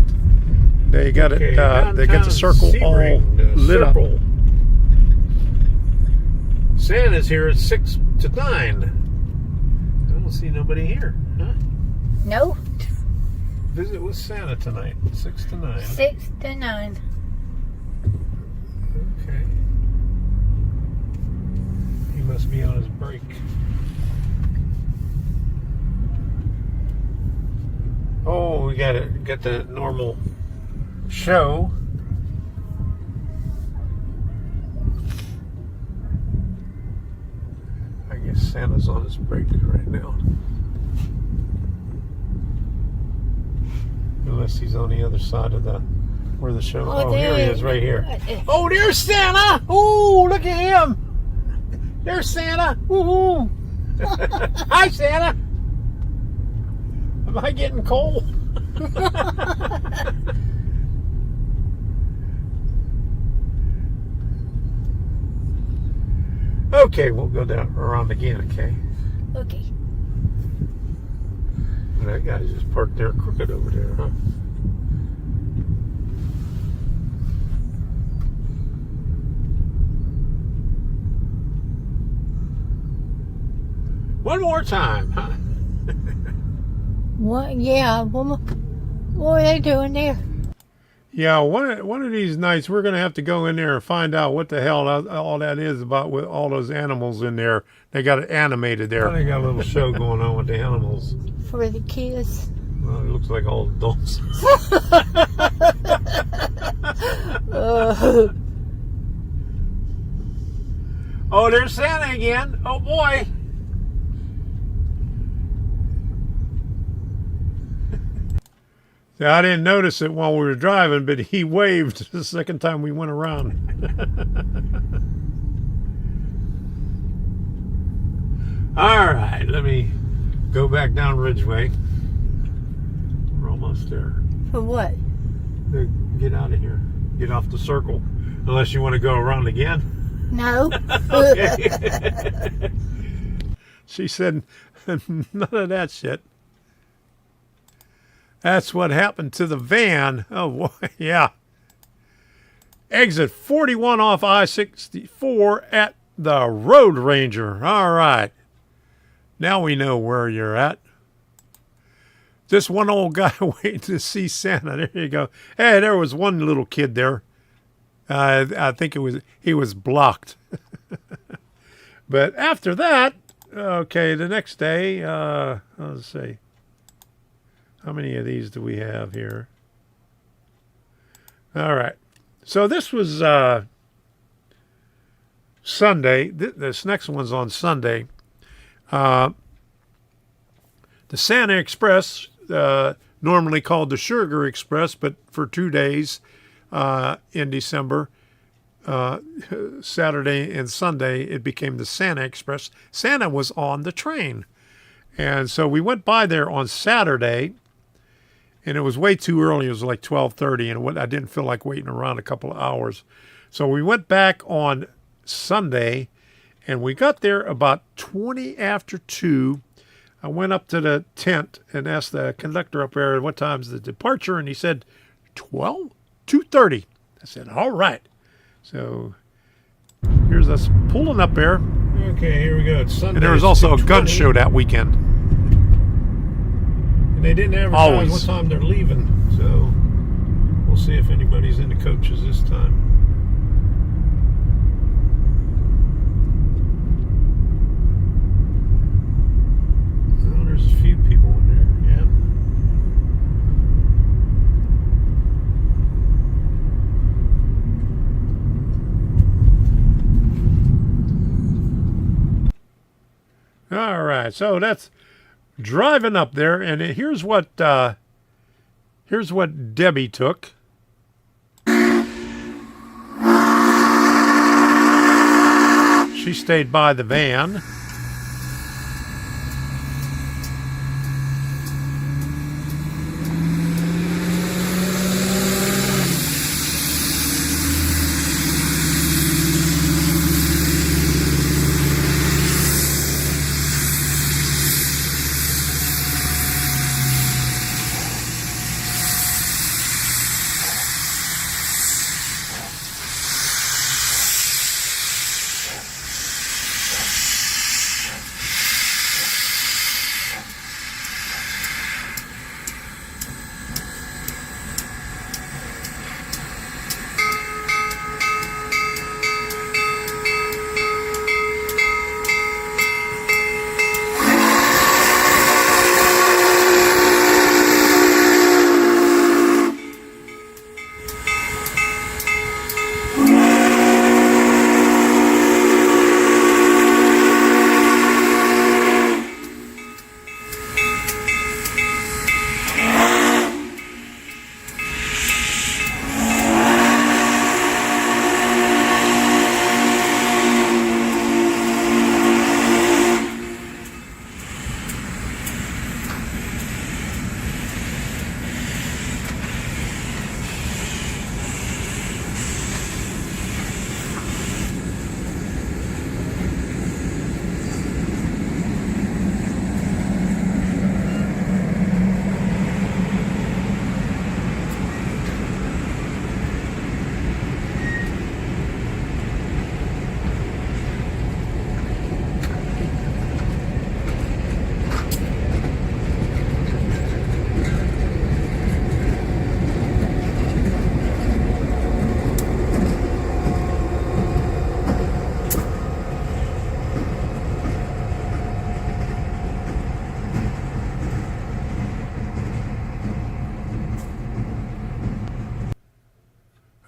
They got it. They got the circle Sebring, all lit up. Santa's here at 6 to 9. I don't see nobody here. Huh? No. Visit with Santa tonight, 6 to 9. 6 to 9. Okay. He must be on his break. Oh, we got the normal show. I guess Santa's on his break right now. Unless he's on the other side of where the show. Oh, here he is, right here. Oh, there's Santa! Oh, look at him! There's Santa! Woohoo! Hi, Santa! Am I getting cold? Okay, we'll go down around again, okay? Okay. That guy's just parked there crooked over there, huh? One more time, huh? What? Yeah. What are they doing there? Yeah, one of these nights we're going to have to go in there and find out what the hell all that is about with all those animals in there. They got it animated there. They got a little show going on with the animals. For the kids. Well, it looks like all adults. Oh, there's Santa again. Oh, boy. I didn't notice it while we were driving, but he waved the second time we went around. All right, let me go back down Ridgeway. We're almost there. For what? Get out of here. Get off the circle. Unless you want to go around again. No. Okay. She said, none of that shit. That's what happened to the van. Oh, boy, yeah. Exit 41 off I-64 at the Road Ranger. All right. Now we know where you're at. This one old guy waiting to see Santa. There you go. Hey, there was one little kid there. I think he was blocked. But after that, okay, the next day, let's see. How many of these do we have here? All right. So this was Sunday. This next one's on Sunday. The Santa Express, normally called the Sugar Express, but for 2 days in December, Saturday and Sunday, it became the Santa Express. Santa was on the train. And so we went by there on Saturday. And it was way too early. It was like 12:30, and I didn't feel like waiting around a couple of hours. So we went back on Sunday, and we got there about 20 after 2. I went up to the tent and asked the conductor up there what time's the departure, and he said 2:30. I said, all right. So here's us pulling up there. Okay, here we go. It's Sunday. And there was also a gun show that weekend. They didn't advertise Always. what time they're leaving, so we'll see if anybody's in the coaches this time. Well, there's a few people in there, yeah. All right, so that's driving up there, and here's what Debbie took. She stayed by the van.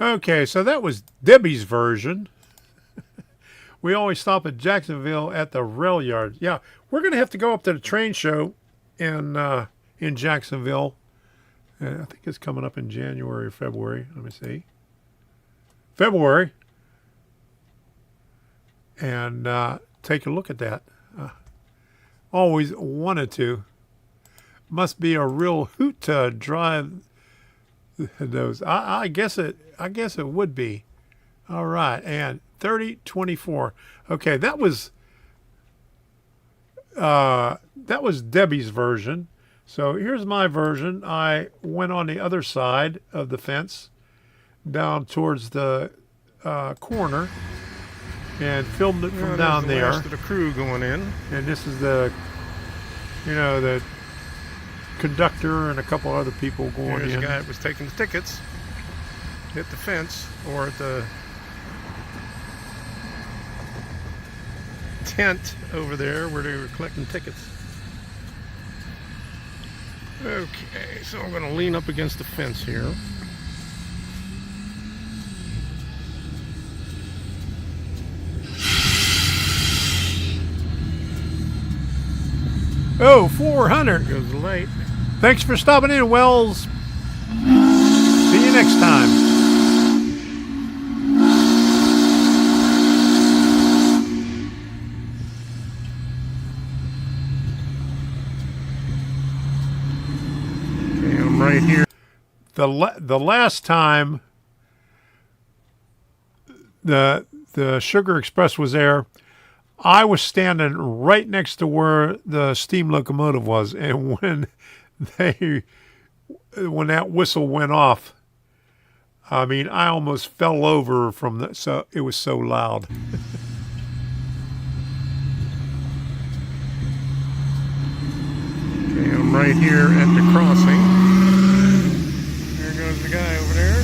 Okay, so that was Debbie's version. We always stop at Jacksonville at the rail yard. Yeah, we're going to have to go up to the train show in Jacksonville. I think it's coming up in January or February. Let me see. February. And take a look at that. Always wanted to. Must be a real hoot to drive those. I guess it would be. All right, and 3024. Okay, that was Debbie's version. So here's my version. I went on the other side of the fence, down towards the corner, and filmed it from down there. The rest of the crew going in, and this is the conductor and a couple other people going There's in. a guy that was taking the tickets at the fence or at the tent over there where they were collecting tickets. Okay, so I'm going to lean up against the fence here. Oh, 400. Goes the light. Thanks for stopping in, Wells. See you next time. Okay, I'm right here. The last time the Sugar Express was there, I was standing right next to where the steam locomotive was, and when that whistle went off, I mean, I almost fell over so it was so loud. Okay, I'm I'm right here at the crossing. There goes the guy over there.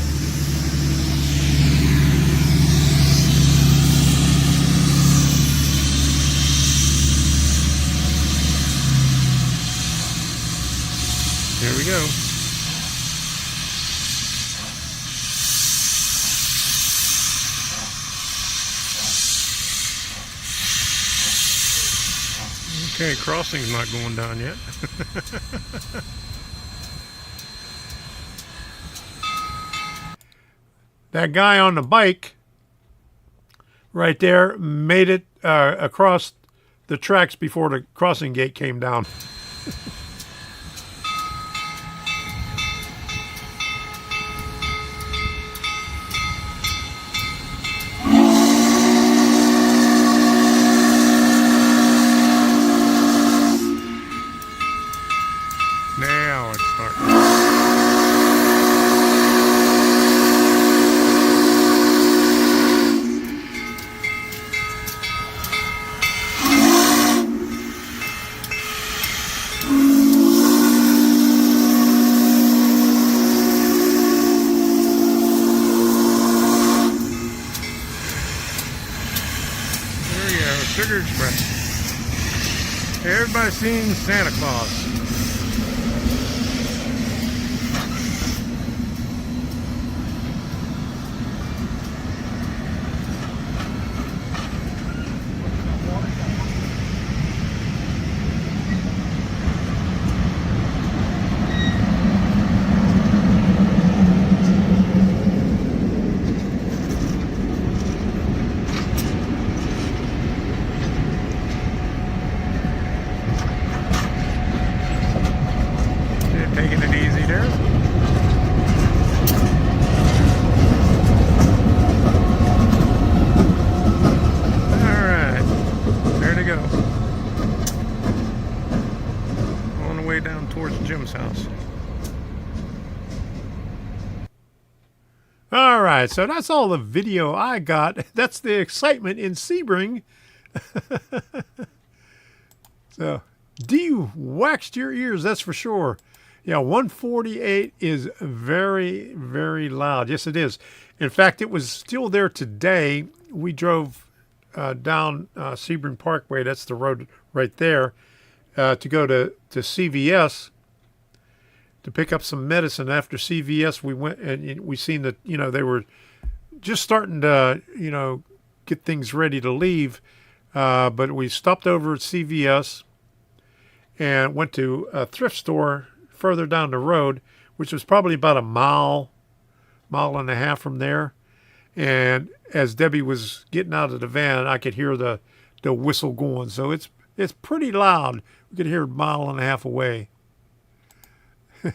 There we go. Okay, crossing's not going down yet. That guy on the bike right there made it across the tracks before the crossing gate came down. Now it's starting. There we go, Sugar Express. Everybody's seen Santa Claus. Taking it easy there. Alright, there to go. On the way down towards Jim's house. All right, so that's all the video I got. That's the excitement in Sebring. So, de-waxed your ears, that's for sure. Yeah, 148 is very, very loud. Yes, it is. In fact, it was still there today. We drove down Sebring Parkway. That's the road right there to go to CVS to pick up some medicine. After CVS, we went and we seen that, you know, they were just starting to, you know, get things ready to leave. But we stopped over at CVS and went to a thrift store further down the road, which was probably about a mile and a half from there. And as Debbie was getting out of the van, I could hear the whistle going. So it's pretty loud. We could hear a mile and a half away.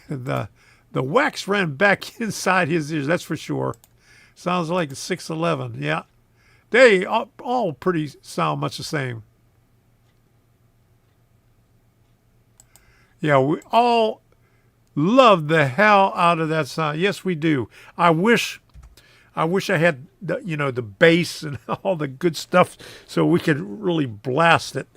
The wax ran back inside his ears, that's for sure. Sounds like a 611. Yeah, they all pretty sound much the same. Yeah, we all love the hell out of that sound. Yes, we do. I wish I had the, you know, the bass and all the good stuff so we could really blast it.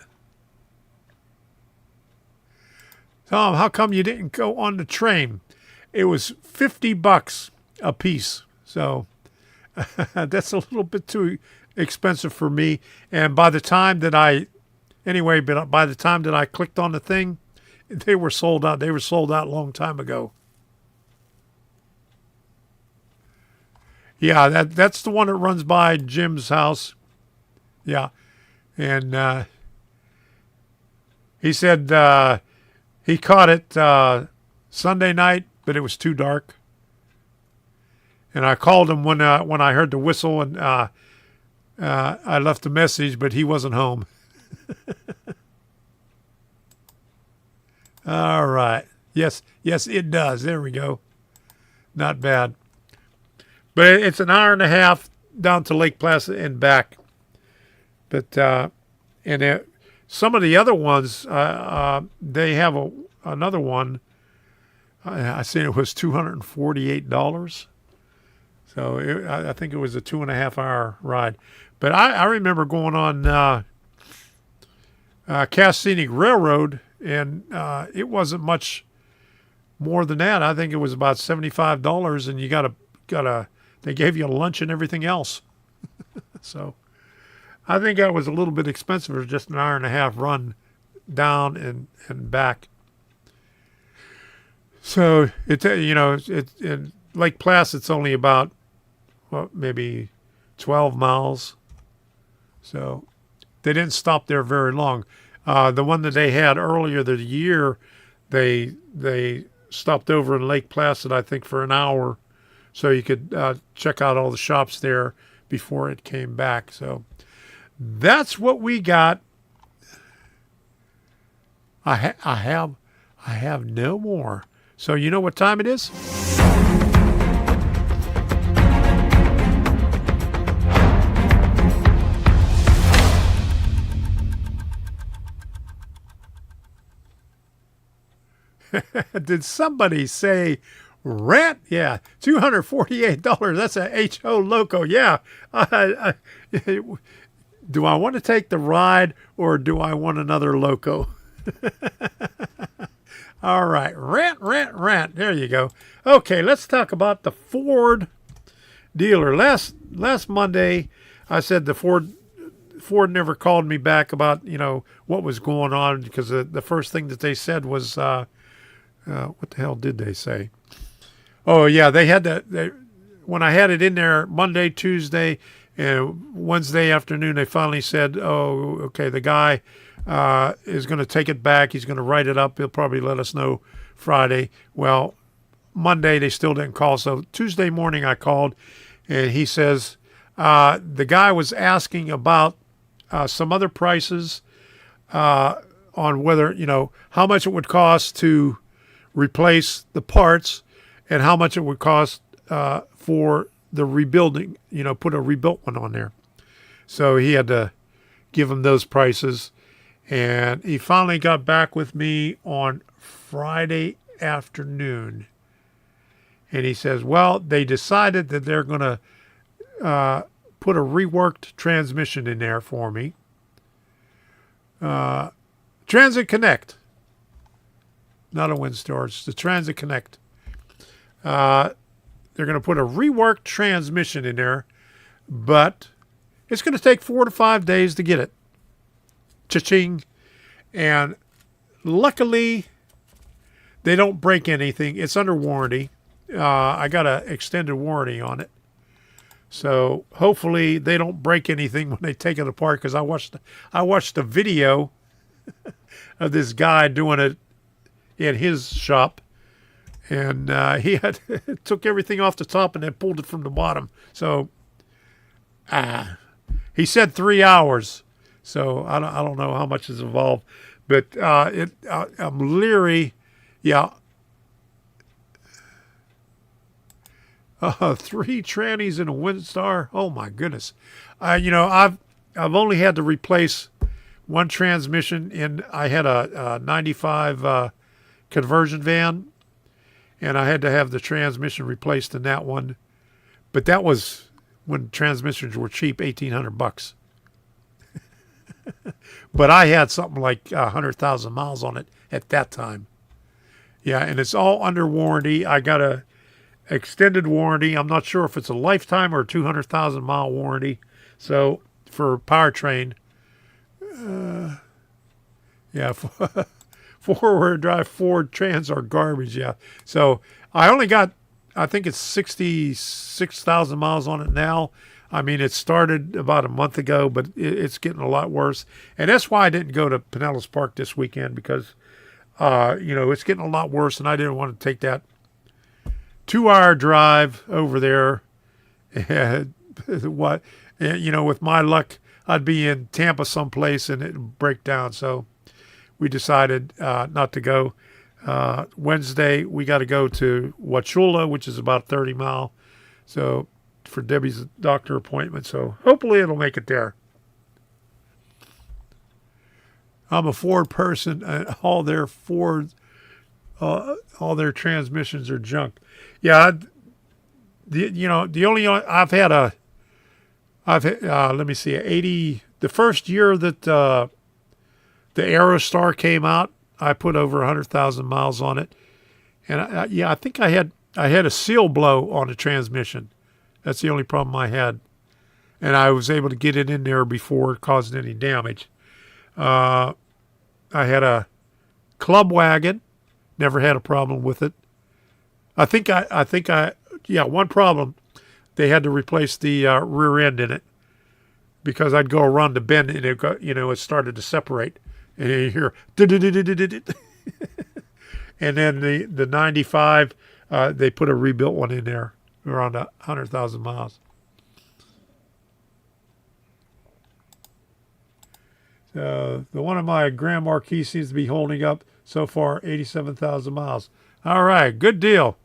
Tom, how come you didn't go on the train? It was $50 a piece. So that's a little bit too expensive for me. And by the time that I clicked on the thing, they were sold out. They were sold out a long time ago. Yeah, that's the one that runs by Jim's house. Yeah. And he said he caught it Sunday night, but it was too dark. And I called him when I heard the whistle, and I left a message, but he wasn't home. All right. Yes, it does. There we go. Not bad. But it's an hour and a half down to Lake Placid and back. But some of the other ones, they have another one. I seen it was $248. So I think it was a 2.5 hour ride. But I remember going on Cass Scenic Railroad and it wasn't much more than that. I think it was about $75, and you got they gave you lunch and everything else. So I think that was a little bit expensive for just an hour and a half run down and back. So in Lake Placid's only about maybe 12 miles. So they didn't stop there very long. The one that they had earlier the year, they stopped over in Lake Placid, I think, for an hour, so you could check out all the shops there before it came back. So that's what we got. I have no more. So you know what time it is? Did somebody say Rant? Yeah, $248. That's a H-O Loco. Yeah. Do I want to take the ride or do I want another Loco? All right. Rant. There you go. Okay, let's talk about the Ford dealer. Last Monday, I said the Ford never called me back about, what was going on, because the first thing that they said was, what the hell did they say? Oh, yeah, they had when I had it in there Monday, Tuesday, and Wednesday afternoon, they finally said, oh, okay, the guy is going to take it back. He's going to write it up. He'll probably let us know Friday. Well, Monday, they still didn't call. So Tuesday morning, I called, and he says the guy was asking about some other prices on whether, how much it would cost to replace the parts and how much it would cost for the rebuilding, put a rebuilt one on there. So he had to give him those prices. And he finally got back with me on Friday afternoon. And he says, well, they decided that they're going to put a reworked transmission in there for me. Transit Connect. Not a Windstar, it's the Transit Connect. They're going to put a reworked transmission in there, but it's going to take 4 to 5 days to get it. Cha-ching. And luckily, they don't break anything. It's under warranty. I got an extended warranty on it. So hopefully they don't break anything when they take it apart, because I watched a video of this guy doing it in his shop, and he had took everything off the top and then pulled it from the bottom. So he said 3 hours. So I don't know how much is involved, but I'm leery. Yeah. 3 trannies in a Windstar. Oh my goodness. I've only had to replace one transmission in. I had a 95 conversion van, and I had to have the transmission replaced in that one. But that was when transmissions were cheap, $1,800. But I had something like 100,000 miles on it at that time. Yeah, and it's all under warranty. I got a extended warranty. I'm not sure if it's a lifetime or a 200,000 mile warranty. So for powertrain, yeah, four-wheel drive Ford Trans are garbage. Yeah. So I only got, I think it's 66,000 miles on it now. I mean, it started about a month ago, but it's getting a lot worse. And that's why I didn't go to Pinellas Park this weekend, because, it's getting a lot worse, and I didn't want to take that 2-hour drive over there. And with my luck, I'd be in Tampa someplace and it'd break down. So we decided not to go. Wednesday, we got to go to Wauchula, which is about 30 mile. So for Debbie's doctor appointment. So hopefully it'll make it there. I'm a Ford person, and all their transmissions are junk. Yeah, the only I've had let me see, 80. The first year that the Aerostar came out, I put over 100,000 miles on it. And I think I had a seal blow on the transmission. That's the only problem I had. And I was able to get it in there before it caused any damage. I had a club wagon. Never had a problem with it. One problem. They had to replace the rear end in it because I'd go around the bend and it started to separate. And you hear, and then the 95, they put a rebuilt one in there around 100,000 miles. So the one of my Grand Marquis seems to be holding up so far, 87,000 miles. All right, good deal.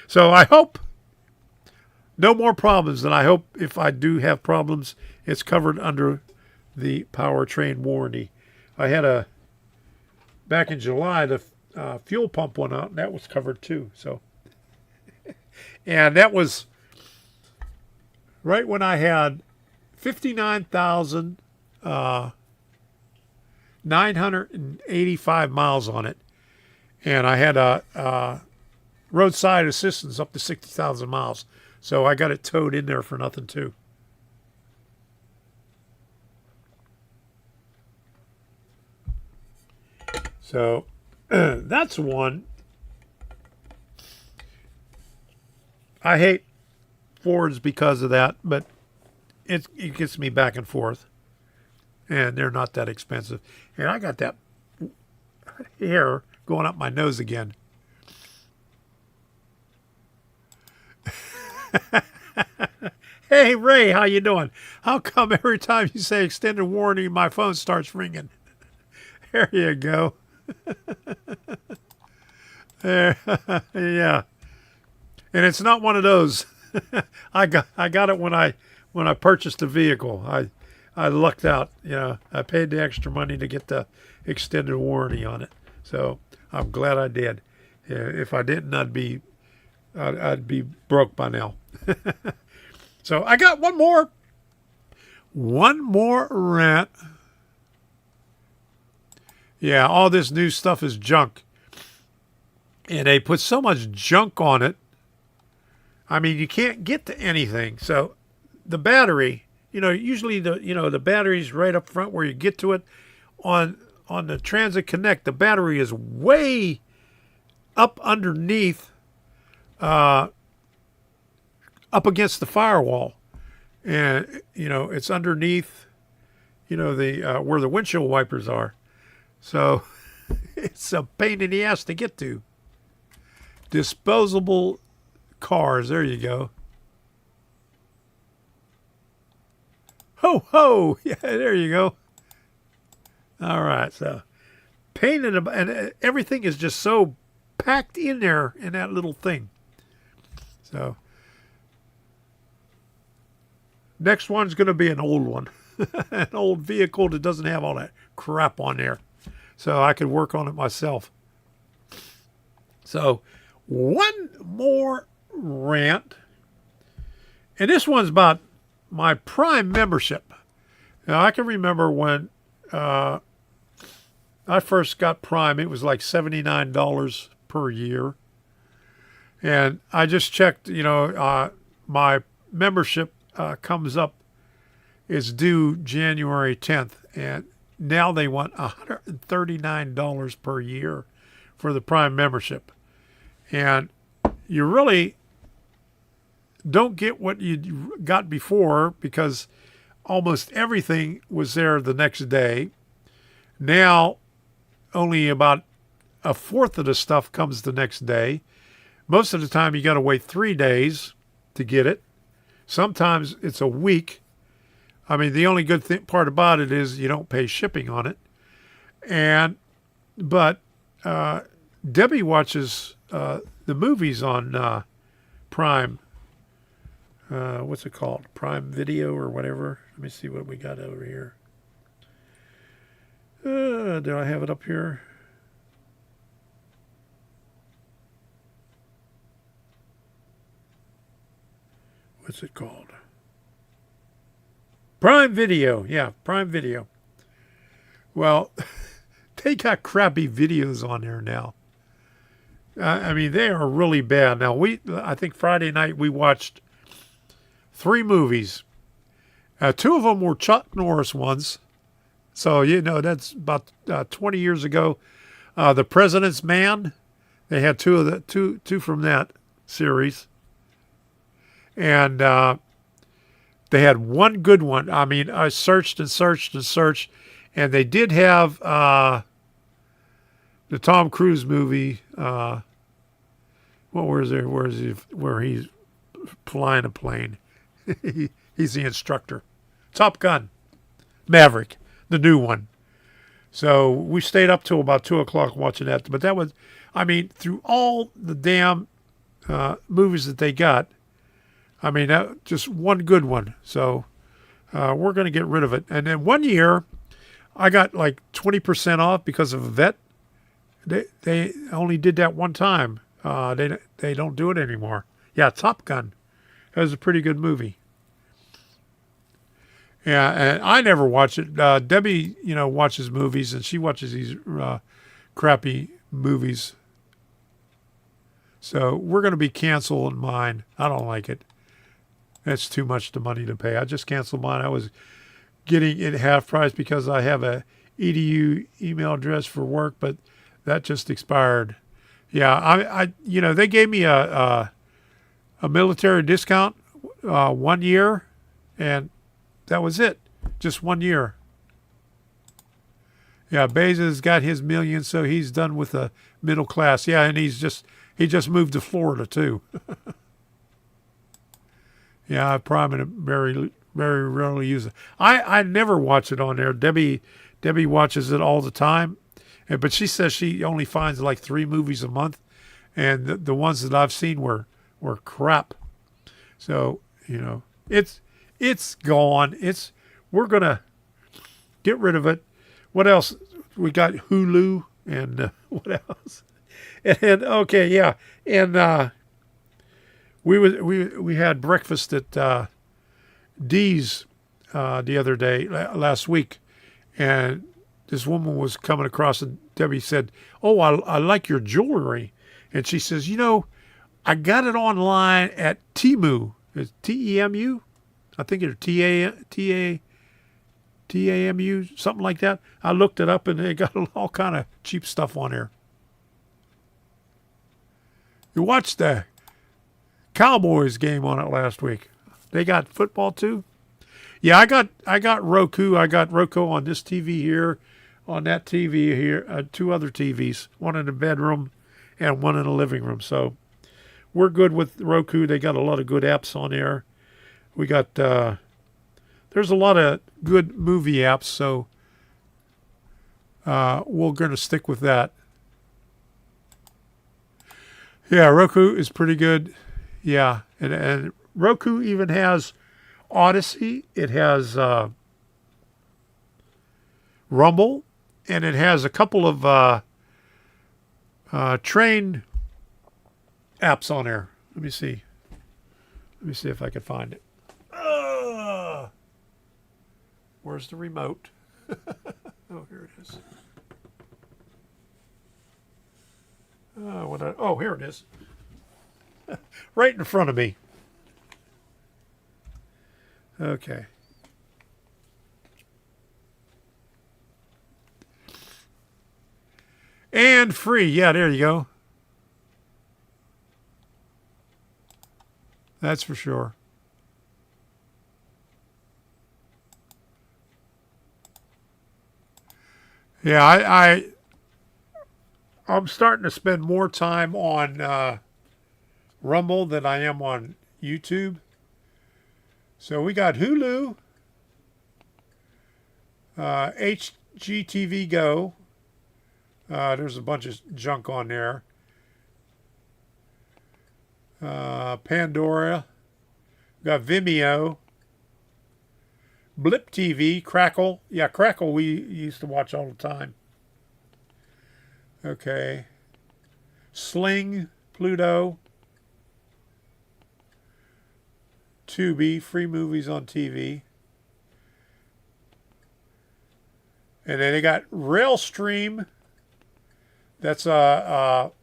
So I hope no more problems, and I hope if I do have problems, it's covered under the powertrain warranty. I had back in July, the fuel pump went out, and that was covered too. So, and that was right when I had 59,985 miles on it, and I had a roadside assistance up to 60,000 miles. So I got it towed in there for nothing too. So that's one. I hate Fords because of that, but it gets me back and forth. And they're not that expensive. And I got that hair going up my nose again. Hey, Ray, how you doing? How come every time you say extended warranty, my phone starts ringing? There you go. There, yeah. And it's not one of those. I got it when I purchased the vehicle. I lucked out. I paid the extra money to get the extended warranty on it. So I'm glad I did. If I didn't, I'd be broke by now. So I got one more rant. Yeah, all this new stuff is junk. And they put so much junk on it. I mean, you can't get to anything. So the battery, usually the battery's right up front where you get to it. On the Transit Connect, the battery is way up underneath, up against the firewall. And, it's underneath, the where the windshield wipers are. So it's a pain in the ass to get to. Disposable cars. There you go. Ho, ho. Yeah, there you go. All right. So painted, and everything is just so packed in there in that little thing. So next one's going to be an old one. An old vehicle that doesn't have all that crap on there. So I could work on it myself. So one more rant. And this one's about my Prime membership. Now, I can remember when I first got Prime, it was like $79 per year. And I just checked, my membership comes up, is due January 10th. And now they want $139 per year for the Prime membership. And you really don't get what you got before because almost everything was there the next day. Now, only about a fourth of the stuff comes the next day. Most of the time, you got to wait 3 days to get it. Sometimes it's a week. I mean, the only good part about it is you don't pay shipping on it. But Debbie watches the movies on Prime. What's it called? Prime Video or whatever. Let me see what we got over here. Do I have it up here? What's it called? Prime Video. Yeah, Prime Video. Well, they got crappy videos on there now. I mean, they are really bad. Now, I think Friday night we watched 3 movies. 2 of them were Chuck Norris ones. So, that's about 20 years ago. The President's Man, they had two from that series. And they had one good one. I mean, I searched and searched and searched. And they did have the Tom Cruise movie. Where is he? Where he's flying a plane. He's the instructor. Top Gun. Maverick. The new one. So we stayed up till about 2 o'clock watching that. But that was, I mean, through all the damn movies that they got, I mean, that just one good one. So we're going to get rid of it. And then one year, I got like 20% off because of a vet. They only did that one time. They don't do it anymore. Yeah, Top Gun. That was a pretty good movie. Yeah, and I never watch it. Debbie, watches movies, and she watches these crappy movies. So we're going to be canceling mine. I don't like it. That's too much money to pay. I just canceled mine. I was getting it half price because I have a edu email address for work, but that just expired. Yeah, I they gave me a military discount 1 year, and that was it. Just 1 year. Yeah, Bezos got his million, so he's done with the middle class. Yeah, and he just moved to Florida too. Yeah, I probably very, very rarely use it. I never watch it on there. Debbie watches it all the time, but she says she only finds like 3 movies a month, and the ones that I've seen were crap. So it's gone. We're gonna get rid of it. What else? We got Hulu and what else? And okay, yeah, and we had breakfast at Dee's the other day last week, and this woman was coming across, and Debbie said, "Oh, I like your jewelry," and she says, I got it online at Temu. It's Temu. I think it's TAMU, something like that. I looked it up, and they got all kind of cheap stuff on there. You watched the Cowboys game on it last week. They got football too. Yeah, I got Roku. I got Roku on this TV here, on that TV here. 2 other TVs, one in the bedroom and one in the living room. So we're good with Roku. They got a lot of good apps on there. We got there's a lot of good movie apps, so we're going to stick with that. Yeah, Roku is pretty good. Yeah, and Roku even has Odyssey. It has Rumble, and it has a couple of train apps on there. Let me see. Let me see if I can find it. Where's the remote? Oh, here it is. Here it is. Right in front of me. Okay. And free. Yeah, there you go. That's for sure. Yeah, I'm starting to spend more time on Rumble than I am on YouTube. So we got Hulu, HGTV Go. There's a bunch of junk on there. Pandora. We got Vimeo. Blip TV, Crackle. Yeah, Crackle we used to watch all the time. Okay. Sling, Pluto. Tubi, free movies on TV. And then they got Railstream. That's something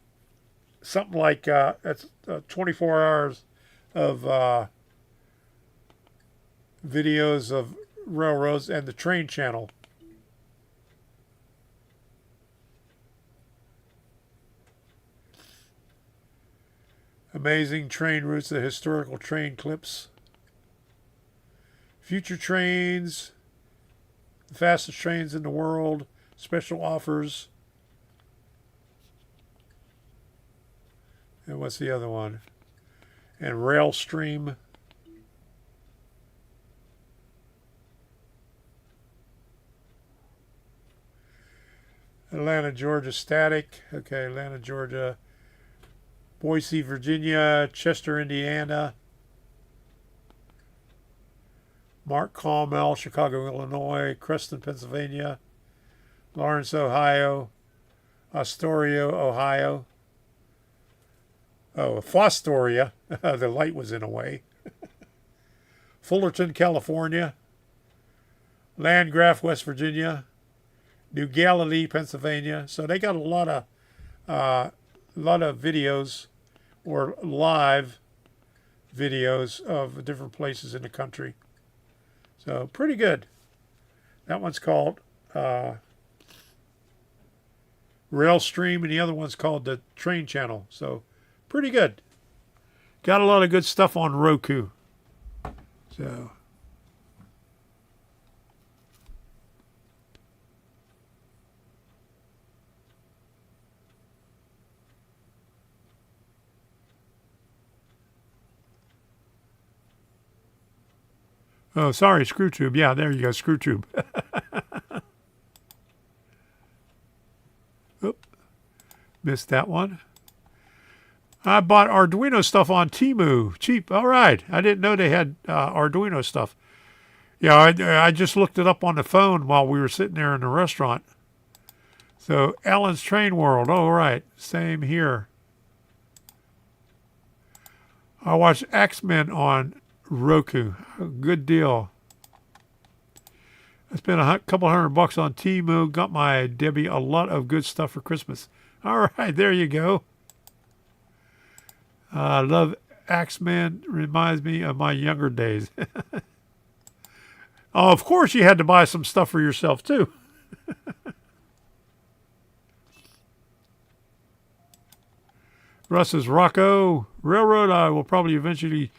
like that's 24 hours of videos of railroads, and the Train Channel. Amazing train routes, the historical train clips. Future trains, the fastest trains in the world, special offers. And what's the other one? And Railstream. Atlanta, Georgia static. Okay, Atlanta, Georgia. Boise, Virginia. Chester, Indiana. Mark Carmel, Chicago, Illinois. Creston, Pennsylvania. Lawrence, Ohio. Astoria, Ohio. Oh, Fostoria. The light was in a way. Fullerton, California. Landgraf, West Virginia. New Galilee, Pennsylvania. So they got a lot of videos or live videos of different places in the country. So pretty good. That one's called Railstream, and the other one's called the Train Channel. So pretty good. Got a lot of good stuff on Roku. So. Oh, sorry, ScrewTube. Yeah, there you go, ScrewTube. Oop, missed that one. I bought Arduino stuff on Temu. Cheap. All right. I didn't know they had Arduino stuff. Yeah, I just looked it up on the phone while we were sitting there in the restaurant. So, Alan's Train World. All right. Same here. I watched X-Men on Roku. Good deal. I spent a couple $100 on Temu. Got my Debbie a lot of good stuff for Christmas. All right, there you go. I love X-Men. Reminds me of my younger days. Oh, of course you had to buy some stuff for yourself too. Russ's Rocco Railroad. I will probably eventually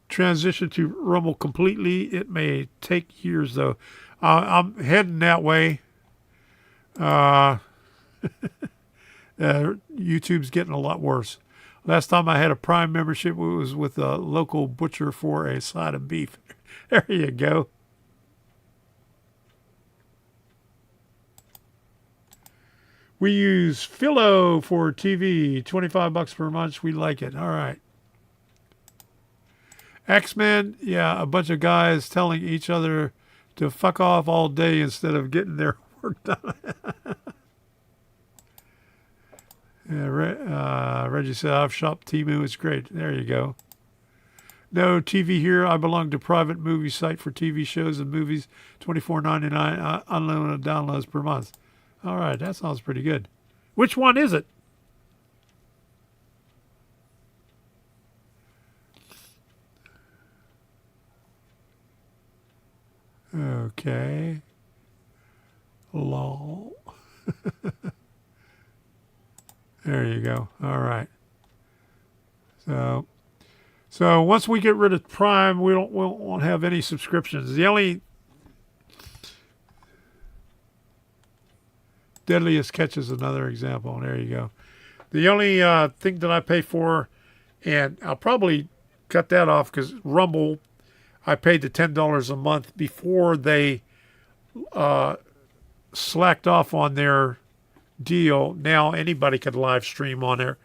transition to Rumble completely. It may take years though. I'm heading that way. YouTube's getting a lot worse. Last time I had a Prime membership, it was with a local butcher for a side of beef. There you go. We use Philo for TV, $25 per month. We like it. All right. X-Men, yeah, a bunch of guys telling each other to fuck off all day instead of getting their work done. Yeah, Reggie said, I've shopped Temu. It's great. There you go. No TV here. I belong to private movie site for TV shows and movies. $24.99 unlimited downloads per month. All right, that sounds pretty good. Which one is it? Okay. Lol. There you go. All right. So once we get rid of Prime, we won't have any subscriptions. The only Deadliest Catch is another example. There you go. The only thing that I pay for, and I'll probably cut that off because Rumble, I paid the $10 a month before they slacked off on their deal. Now anybody could live stream on there.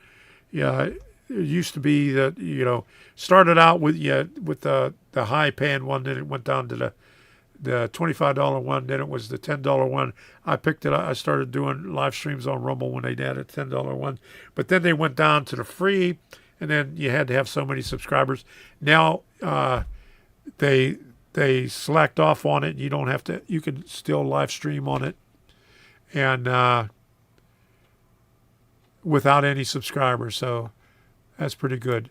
Yeah, it used to be that, started out with the high paying one, then it went down to the $25 one, then it was the $10 one. I picked it up. I started doing live streams on Rumble when they had a $10 one. But then they went down to the free, and then you had to have so many subscribers. Now they slacked off on it. You don't have to. You can still live stream on it. and without any subscribers. So that's pretty good.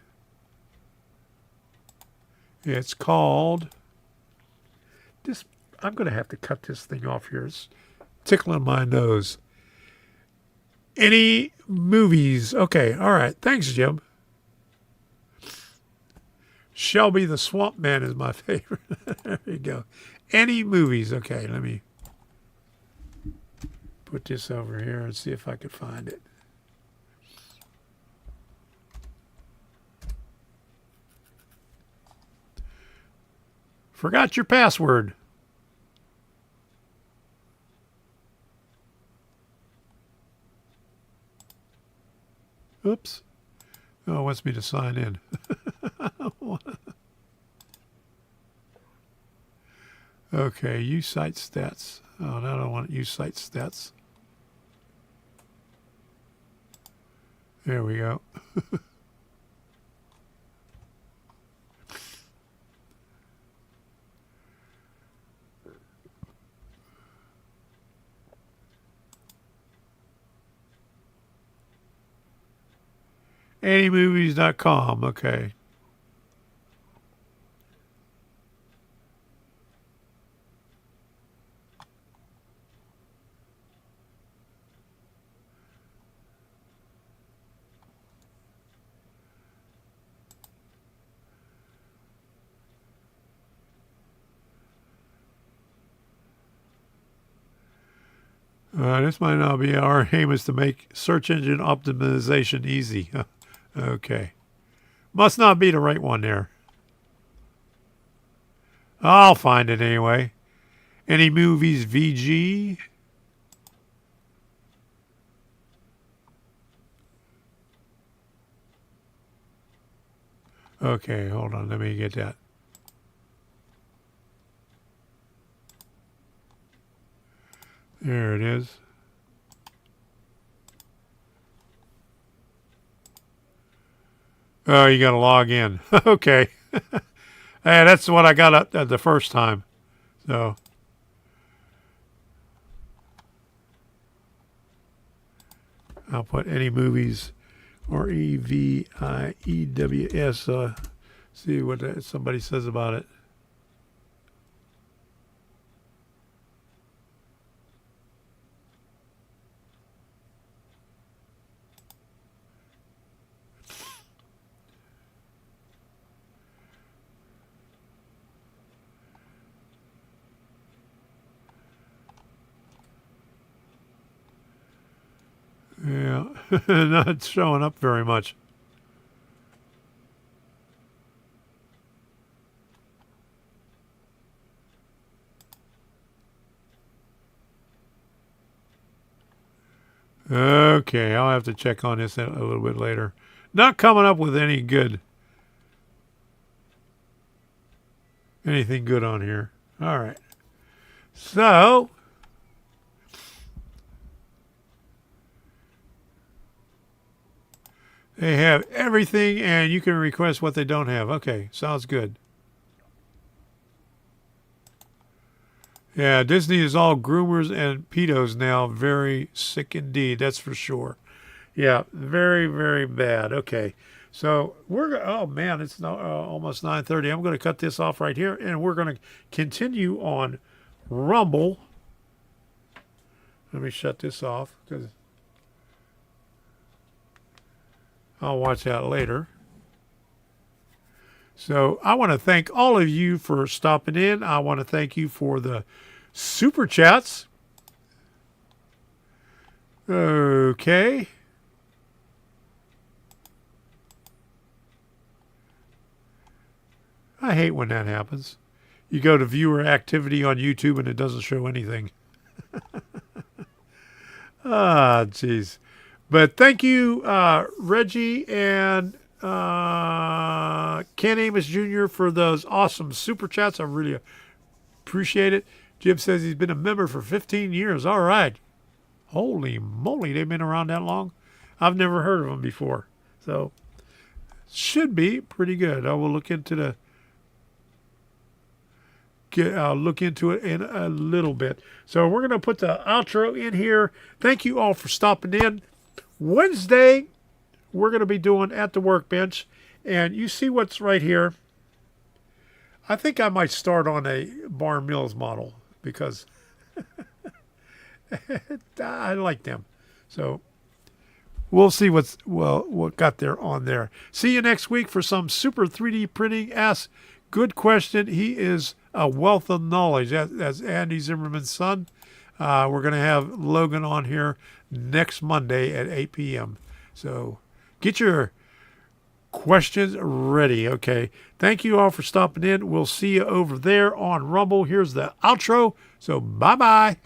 It's called this. I'm going to have to cut this thing off here. It's tickling my nose. Any movies? Okay, all right. Thanks, Jim. Shelby the Swamp Man is my favorite. There you go. Any movies? Okay, let me put this over here and see if I can find it. Forgot your password. Oops. Oh, it wants me to sign in. Okay, use site stats. Oh, no, I don't want to use site stats. There we go. Anymovies.com. Okay. This might not be our aim is to make search engine optimization easy. Okay. Must not be the right one there. I'll find it anyway. Any movies VG? Okay, hold on. Let me get that. There it is. Oh, you got to log in. Okay. Hey, that's what I got up the first time. So. I'll put any movies or EVIEWS. See what somebody says about it. Yeah, not showing up very much. Okay, I'll have to check on this a little bit later. Not coming up with anything good on here. All right. So, they have everything, and you can request what they don't have. Okay, sounds good. Yeah, Disney is all groomers and pedos now. Very sick indeed, that's for sure. Yeah, very, very bad. Okay, so oh man, it's almost 9:30. I'm going to cut this off right here, and we're going to continue on Rumble. Let me shut this off, because I'll watch that later. So I want to thank all of you for stopping in. I want to thank you for the super chats. Okay. I hate when that happens. You go to viewer activity on YouTube and it doesn't show anything. Ah, jeez. But thank you, Reggie and Ken Amos Jr. for those awesome super chats. I really appreciate it. Jim says he's been a member for 15 years. All right. Holy moly, they've been around that long? I've never heard of them before. So, should be pretty good. I will look into the look into it in a little bit. So we're going to put the outro in here. Thank you all for stopping in. Wednesday, we're going to be doing At the Workbench. And you see what's right here. I think I might start on a Barn Mills model because I like them. So we'll see what got there on there. See you next week for some super 3D printing. Ask good question. He is a wealth of knowledge. That's Andy Zimmerman's son. We're going to have Logan on here next Monday at 8 p.m. So get your questions ready. Okay. Thank you all for stopping in. We'll see you over there on Rumble. Here's the outro. So bye-bye.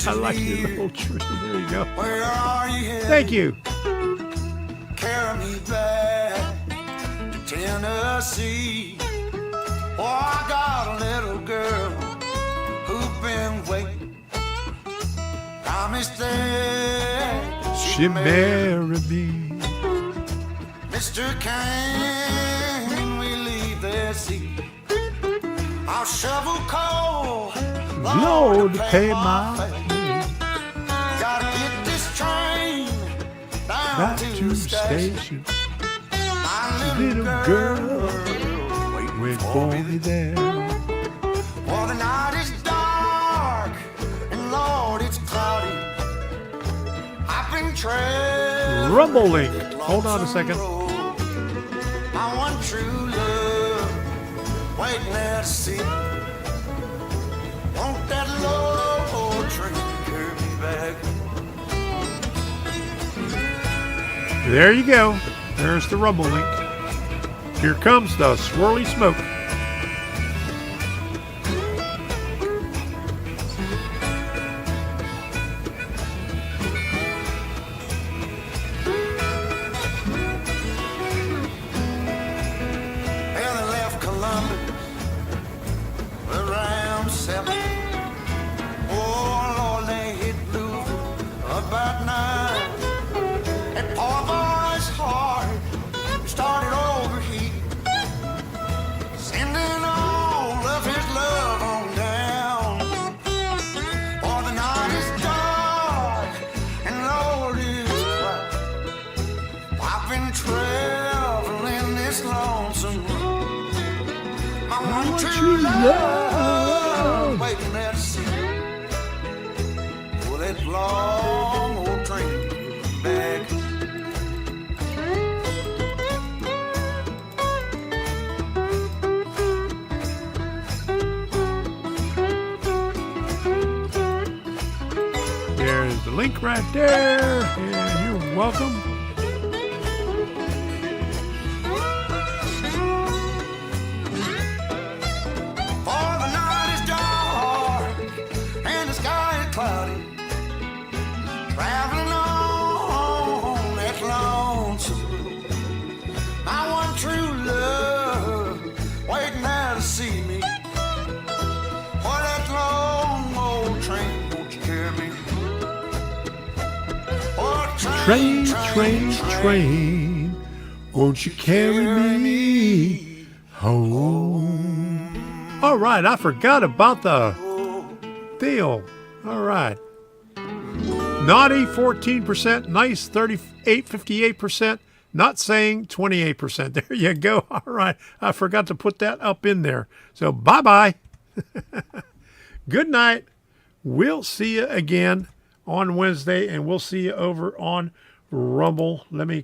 I like your little tree. There you go. Where are you headed? Thank you. Carry me back to Tennessee. Oh, I got a little girl who's been waiting. Promised that She married me. Mr. Can we leave the sea? I'll shovel coal, Lord, pay my Gotta get this train down back to the station. My little girl. Wait for me there. Well, the night is dark, and Lord, it's cloudy. I've been traveling. Rumble link. Hold on a second. My one true love, waiting there to see. Want that low train to carry me back? There you go. There's the Rumble link. Here comes the swirly smoke. Well, they left Columbus around 7. Oh, Lord, they hit Louisville about 9. That poor boy's heart started overheating, sending all of his love on down. For the night is dark, and Lord, it's quiet. I've been traveling this lonesome road. My one true love, waiting there to see. Will that long old train back? There's the link right there. And you're welcome. For the night is dark and the sky is cloudy. Traveling on that lonesome road. My one true love waiting there to see me. For that long old train, won't you carry me? Oh, Train. Won't you carry me home? All right. I forgot about the deal. All right. Naughty 14%, nice 58%, not saying 28%. There you go. All right. I forgot to put that up in there. So bye-bye. Good night. We'll see you again on Wednesday, and we'll see you over on Rumble. Let me